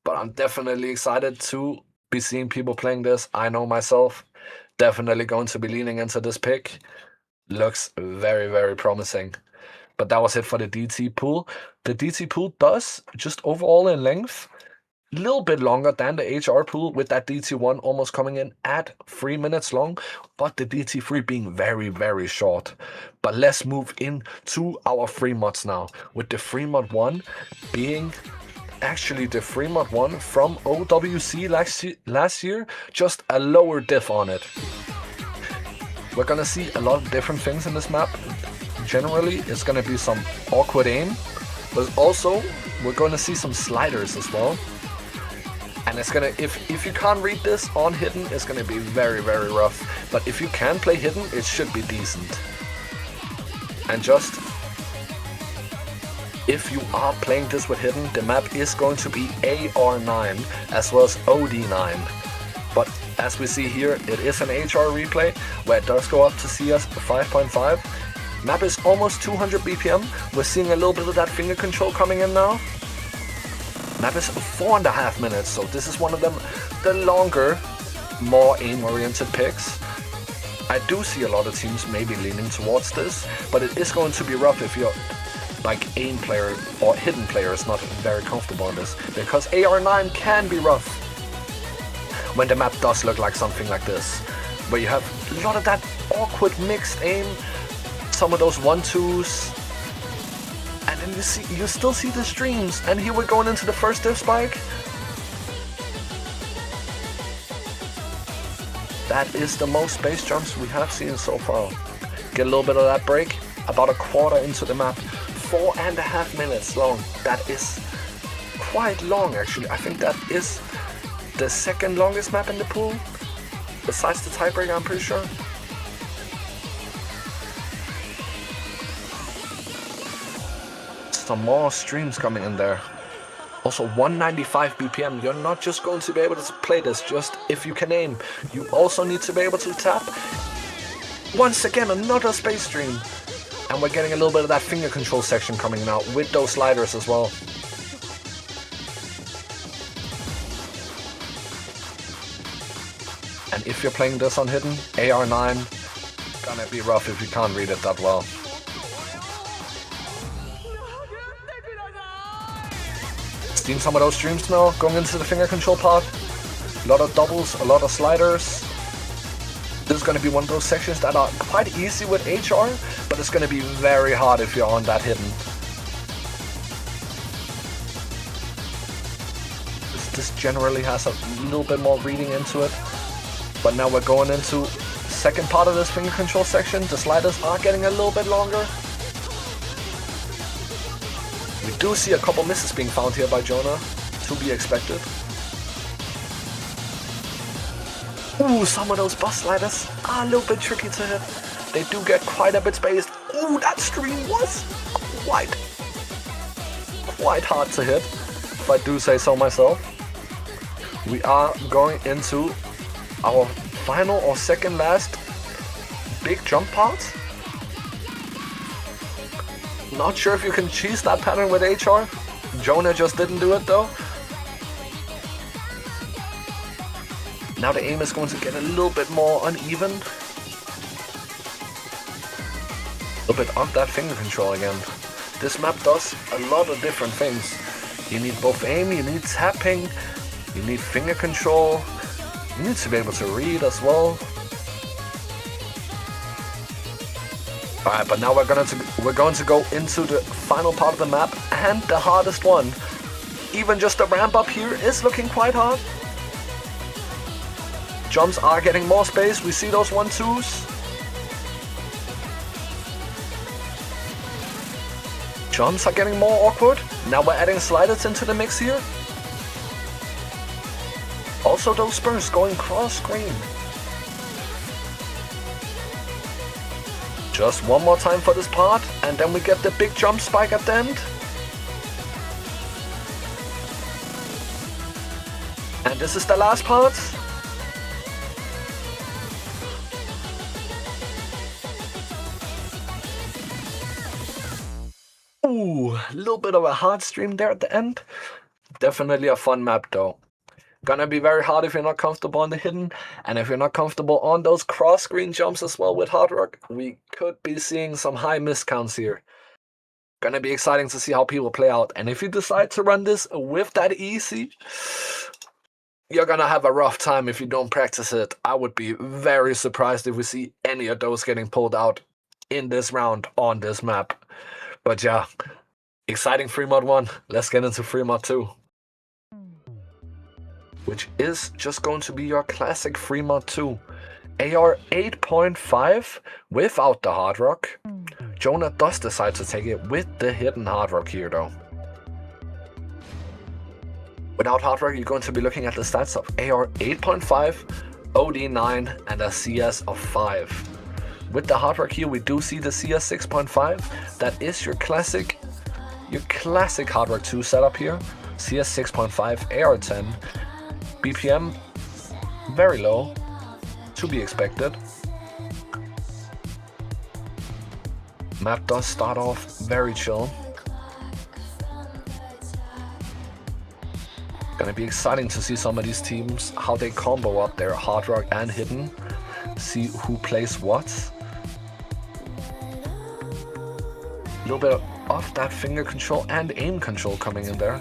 But I'm definitely excited to be seeing people playing this. I know myself, definitely going to be leaning into this pick. Looks very, very promising. But that was it for the DT pool. The DT pool does, just overall in length, a little bit longer than the HR pool, with that DT1 almost coming in at 3 minutes long, but the DT3 being very, very short. But let's move into our free mods now, with the free mod 1 being actually the free mod 1 from OWC last year, just a lower diff on it. We're gonna see a lot of different things in this map. Generally, it's gonna be some awkward aim, but also we're gonna see some sliders as well. And it's gonna, if you can't read this on hidden, it's gonna be very, very rough. But if you can play hidden, it should be decent. And just, if you are playing this with hidden, the map is going to be AR9 as well as OD9. But as we see here, it is an HR replay where it does go up to CS 5.5. Map is almost 200 BPM. We're seeing a little bit of that finger control coming in now. Map is 4.5 minutes, so this is one of them, the longer, more aim-oriented picks. I do see a lot of teams maybe leaning towards this, but it is going to be rough if you're like aim player or hidden player is not very comfortable in this, because AR9 can be rough when the map does look like something like this, where you have a lot of that awkward mixed aim, some of those 1-2s, and then you still see the streams. And here we're going into the first diff spike. That is the most space jumps we have seen so far. Get a little bit of that break, about a quarter into the map, 4.5 minutes long. That is quite long actually. I think that is the second longest map in the pool, besides the tiebreaker, I'm pretty sure. Some more streams coming in there. Also 195 BPM. You're not just going to be able to play this just if you can aim. You also need to be able to tap. Once again, another space stream. And we're getting a little bit of that finger control section coming now with those sliders as well. And if you're playing this on hidden. AR9, gonna be rough if you can't read it that well. Seen some of those streams now, going into the finger control part. A lot of doubles, a lot of sliders. This is going to be one of those sections that are quite easy with HR, but it's going to be very hard if you're on that hidden. This generally has a little bit more reading into it. But now we're going into second part of this finger control section. The sliders are getting a little bit longer. We do see a couple misses being found here by Jonah, to be expected. Ooh, some of those bus sliders are a little bit tricky to hit. They do get quite a bit spaced. Ooh, that stream was quite hard to hit, if I do say so myself. We are going into our final or second last big jump part. Not sure if you can cheese that pattern with HR. Jonah just didn't do it though. Now the aim is going to get a little bit more uneven. A little bit of that finger control again. This map does a lot of different things. You need both aim, you need tapping, you need finger control, you need to be able to read as well. Alright, but now we're going to go into the final part of the map and the hardest one. Even just the ramp up here is looking quite hard. Jumps are getting more space. We see those 1-2s. Jumps are getting more awkward. Now we're adding sliders into the mix here. Also those spurs going cross screen. Just one more time for this part, and then we get the big jump spike at the end. And this is the last part. Ooh, a little bit of a hard stream there at the end. Definitely a fun map though. Gonna be very hard if you're not comfortable on the hidden, and if you're not comfortable on those cross-screen jumps as well with Hard Rock, we could be seeing some high miss counts here. Gonna be exciting to see how people play out, and if you decide to run this with that easy, you're gonna have a rough time if you don't practice it. I would be very surprised if we see any of those getting pulled out in this round on this map. But yeah, exciting free mod 1. Let's get into free mod 2. Which is just going to be your classic free mod 2. AR 8.5 without the Hard Rock. Jonah does decide to take it with the hidden Hard Rock here though. Without Hard Rock, you're going to be looking at the stats of AR 8.5, OD 9, and a CS of 5. With the Hard Rock here, we do see the CS 6.5. That is your classic Hard Rock 2 setup here. CS 6.5, AR 10. BPM, very low, to be expected. Map does start off very chill. Gonna be exciting to see some of these teams, how they combo up their Hard Rock and hidden. See who plays what. A little bit of that finger control and aim control coming in there.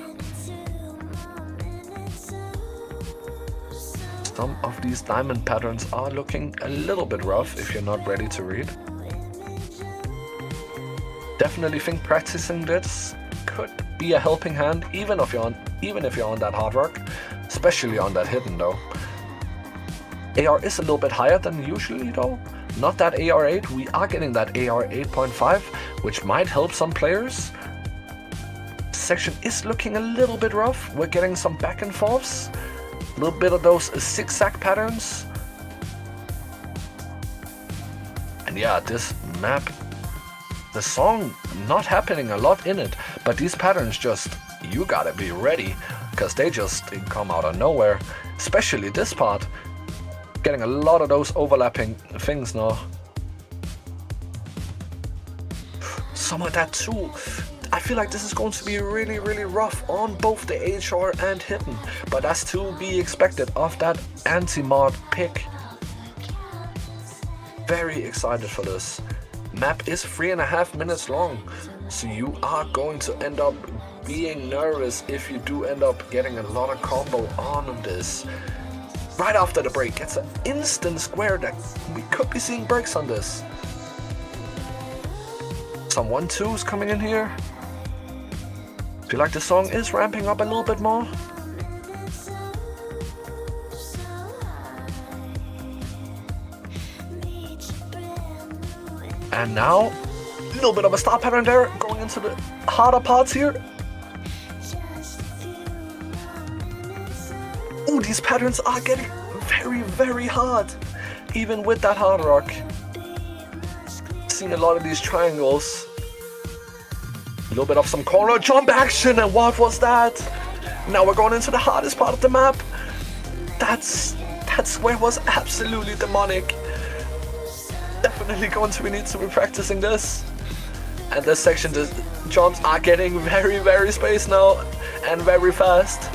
Some of these diamond patterns are looking a little bit rough if you're not ready to read. Definitely think practicing this could be a helping hand, even if you're on that Hard Rock, especially on that hidden though. AR is a little bit higher than usually though. Not that AR8, we are getting that AR 8.5, which might help some players. This section is looking a little bit rough. We're getting some back and forths. A little bit of those zigzag patterns. And yeah, this map, the song not happening a lot in it, but these patterns just, you gotta be ready, because they just come out of nowhere. Especially this part, getting a lot of those overlapping things now. Some of that too. I feel like this is going to be really, really rough on both the HR and hidden, but that's to be expected of that anti-mod pick. very excited for this. Map is 3.5 minutes long, so you are going to end up being nervous if you do end up getting a lot of combo on this. Right after the break, it's an instant square that we could be seeing breaks on this. Some 1-2s coming in here. Feel like the song is ramping up a little bit more. And now, a little bit of a start pattern there, going into the harder parts here. Oh, these patterns are getting very, very hard, even with that hard rock. Seeing a lot of these triangles. A little bit of some corner jump action, and what was that? Now we're going into the hardest part of the map. That square was absolutely demonic. Definitely going to need to be practicing this. And this section, the jumps are getting very, very spaced now and very fast.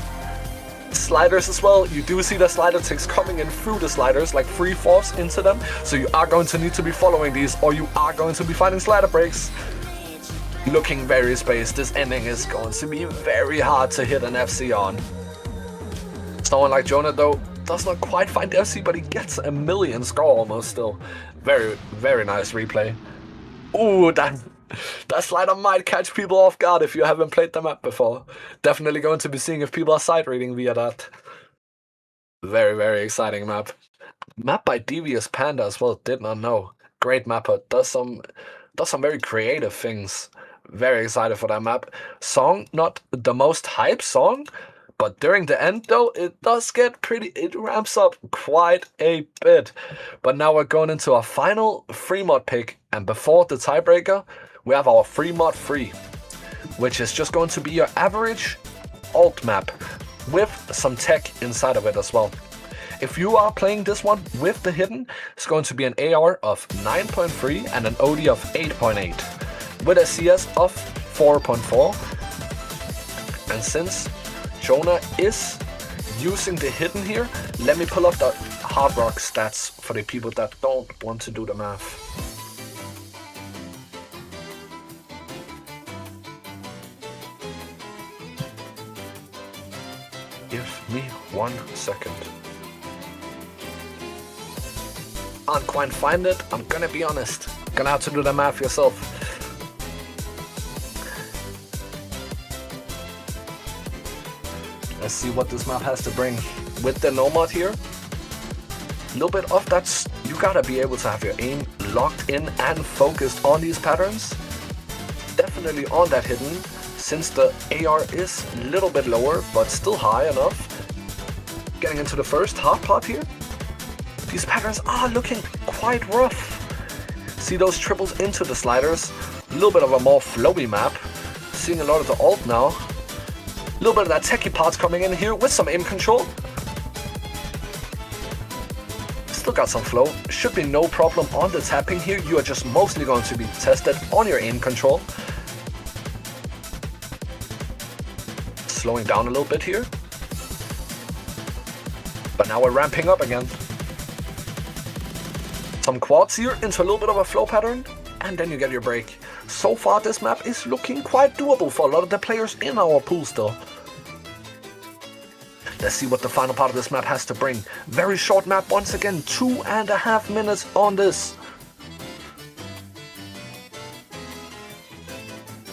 Sliders as well. You do see the slider ticks coming in through the sliders, like 3/4 into them. So you are going to need to be following these, or you are going to be finding slider breaks. Looking very spaced. This ending is going to be very hard to hit an FC on. Someone like Jonah though does not quite find the FC, but he gets a million score almost still. Very, very nice replay. Ooh, that slider might catch people off guard if you haven't played the map before. Definitely going to be seeing if people are side reading via that. Very, very exciting map. Map by Devious Panda as well, did not know. Great mapper, does some very creative things. Very excited for that map. Song, not the most hype song, but during the end though, it does get it ramps up quite a bit. But now we're going into our final free mod pick, and before the tiebreaker, we have our free mod 3, which is just going to be your average alt map with some tech inside of it as well. If you are playing this one with the hidden, it's going to be an AR of 9.3 and an OD of 8.8 with a CS of 4.4. And since Jonah is using the hidden here, let me pull up the hard rock stats for the people that don't want to do the math. Give me 1 second. Can't quite find it, I'm gonna be honest. Gonna have to do the math yourself. Let's see what this map has to bring. With the Nomad here, a little bit of that, you gotta be able to have your aim locked in and focused on these patterns. Definitely on that hidden, since the AR is a little bit lower, but still high enough. Getting into the first hard part here. These patterns are looking quite rough. See those triples into the sliders. A little bit of a more flowy map. Seeing a lot of the alt now. A little bit of that techie parts coming in here with some aim control. Still got some flow. Should be no problem on the tapping here. You are just mostly going to be tested on your aim control. Slowing down a little bit here. But now we're ramping up again. Some quads here into a little bit of a flow pattern, and then you get your break. So far this map is looking quite doable for a lot of the players in our pool still. Let's see what the final part of this map has to bring. Very short map once again, 2.5 minutes on this.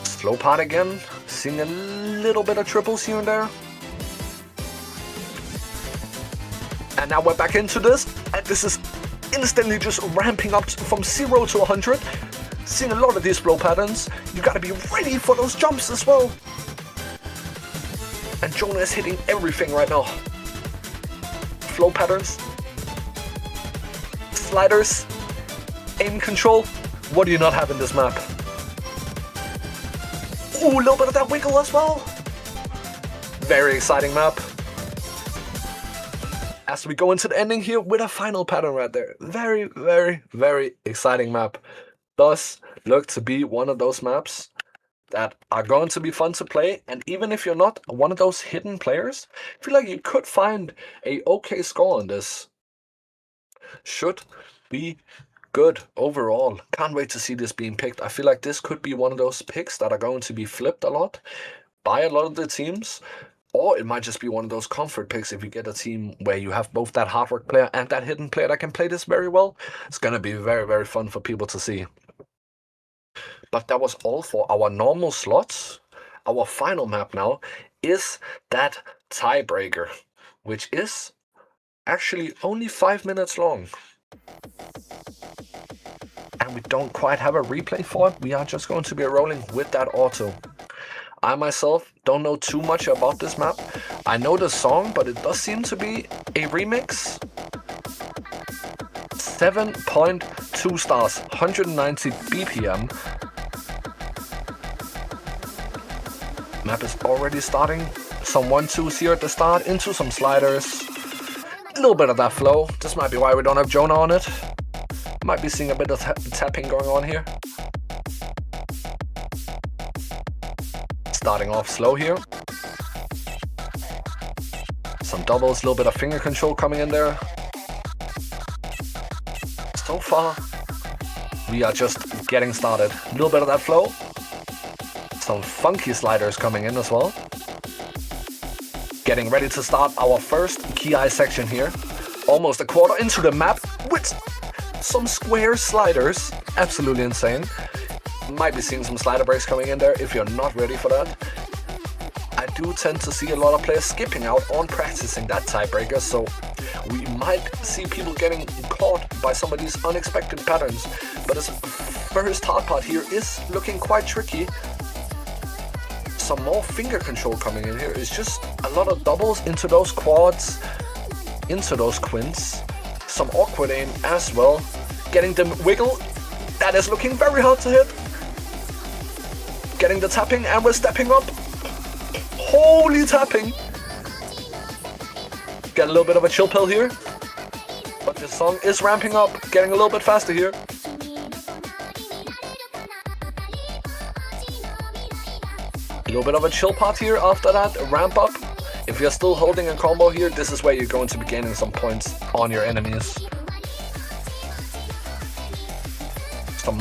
Slow part again, seeing a little bit of triples here and there. And now we're back into this, and this is instantly just ramping up from 0 to 100. Seeing a lot of these flow patterns. You gotta be ready for those jumps as well. And Jonah is hitting everything right now. Flow patterns. Sliders. Aim control. What do you not have in this map? Ooh, a little bit of that wiggle as well. Very exciting map. As we go into the ending here with a final pattern right there. Very, very, very exciting map. Does look to be one of those maps that are going to be fun to play. And even if you're not one of those hidden players, I feel like you could find a okay score on this. Should be good overall. Can't wait to see this being picked. I feel like this could be one of those picks that are going to be flipped a lot by a lot of the teams. Or it might just be one of those comfort picks if you get a team where you have both that hard work player and that hidden player that can play this very well. It's going to be very, very fun for people to see. But that was all for our normal slots. Our final map now is that tiebreaker, which is actually only 5 minutes long. And we don't quite have a replay for it. We are just going to be rolling with that auto. I myself don't know too much about this map. I know the song, but it does seem to be a remix. 7.2 stars, 190 BPM. Map is already starting. Some 1-2s here at the start, into some sliders. A little bit of that flow. This might be why we don't have Jonah on it. Might be seeing a bit of tapping going on here. Starting off slow here. Some doubles, a little bit of finger control coming in there. So far, we are just getting started. A little bit of that flow. Some funky sliders coming in as well. Getting ready to start our first Ki section here. Almost a quarter into the map with some square sliders. Absolutely insane. Might be seeing some slider breaks coming in there if you're not ready for that. I do tend to see a lot of players skipping out on practicing that tiebreaker, so we might see people getting caught by some of these unexpected patterns. But this first hard part here is looking quite tricky. Some more finger control coming in here. It's just a lot of doubles into those quads, into those quints. Some awkward aim as well. Getting the wiggle. That is looking very hard to hit. Getting the tapping, and we're stepping up. Holy tapping. Get a little bit of a chill pill here. But this song is ramping up, getting a little bit faster here. A little bit of a chill part here after that ramp up. If you're still holding a combo here, this is where you're going to be gaining some points on your enemies. Some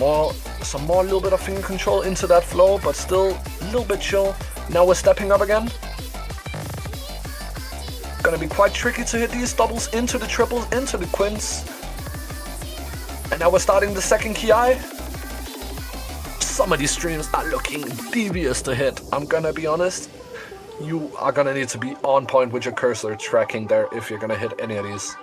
more little bit of finger control into that flow, but still a little bit chill. Now we're stepping up again. Gonna be quite tricky to hit these doubles into the triples, into the quints. And now we're starting the second Ki. Some of these streams are looking devious to hit. I'm gonna be honest. You are gonna need to be on point with your cursor tracking there if you're gonna hit any of these.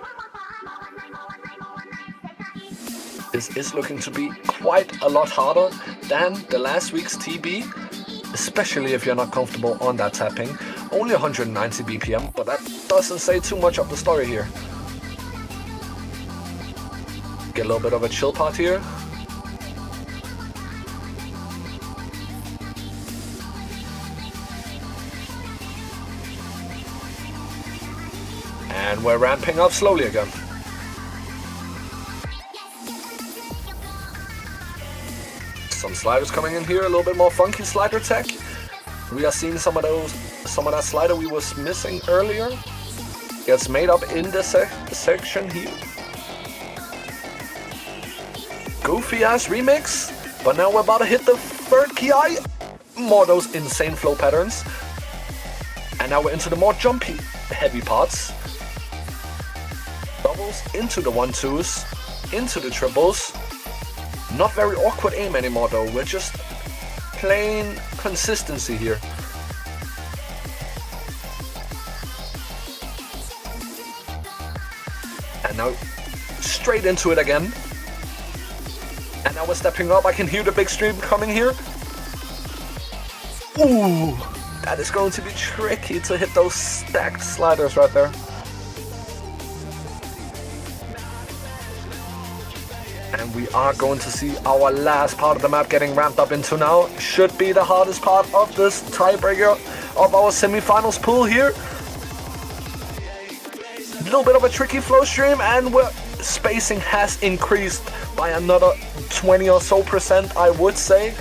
This is looking to be quite a lot harder than the last week's TB, especially if you're not comfortable on that tapping. Only 190 BPM, but that doesn't say too much of the story here. Get a little bit of a chill part here. And we're ramping up slowly again. Some sliders coming in here, a little bit more funky slider tech. We are seeing some of that slider we was missing earlier. Gets made up in the section here. Goofy ass remix, but now we're about to hit the third Ki. More of those insane flow patterns. And now we're into the more jumpy, heavy parts. Doubles into the 1-2s, into the triples. Not very awkward aim anymore though, we're just plain consistency here. And now straight into it again. And now we're stepping up, I can hear the big stream coming here. Ooh, that is going to be tricky to hit those stacked sliders right there. And we are going to see our last part of the map getting ramped up into now. Should be the hardest part of this tiebreaker of our semifinals pool here. A little bit of a tricky flow stream, and spacing has increased by another 20 or so %, I would say.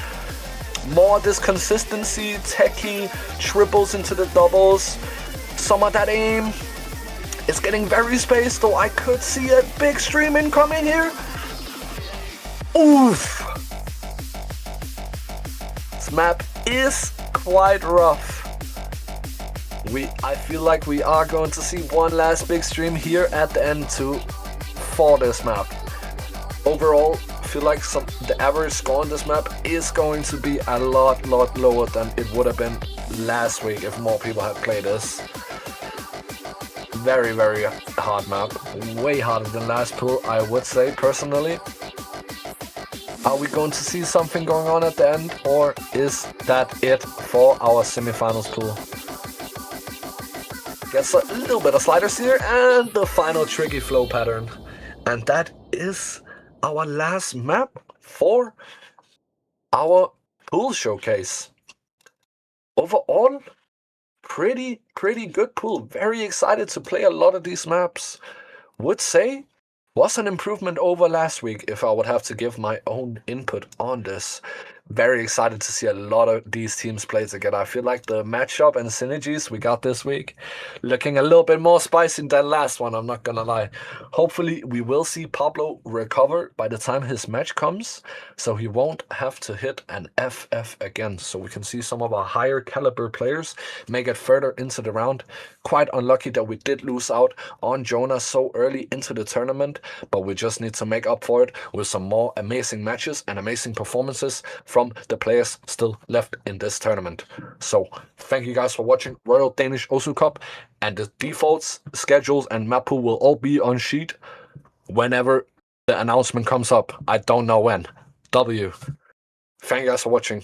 More of this consistency, techie, triples into the doubles. Some of that aim is getting very spaced, though I could see a big stream incoming here. Oof! This map is quite rough. I feel like we are going to see one last big stream here at the end for this map. Overall, I feel like the average score on this map is going to be a lot lower than it would have been last week if more people had played this. Very hard map. Way harder than last pool, I would say, personally. Are we going to see something going on at the end, or is that it for our semifinals pool? Gets a little bit of sliders here, and the final tricky flow pattern. And that is our last map for our pool showcase. Overall, pretty good pool. Very excited to play a lot of these maps. Would say was an improvement over last week if I would have to give my own input on this. Very excited to see a lot of these teams play together. I feel like the matchup and synergies we got this week looking a little bit more spicy than last one, I'm not gonna lie. Hopefully we will see Pablo recover by the time his match comes, so he won't have to hit an FF again, so we can see some of our higher caliber players make it further into the round. Quite unlucky that we did lose out on Jonah so early into the tournament, but we just need to make up for it with some more amazing matches and amazing performances from the players still left in this tournament. So thank you guys for watching Royal Danish Osu Cup, and the defaults, schedules and map pool will all be on sheet whenever the announcement comes up. I don't know when. Thank you guys for watching.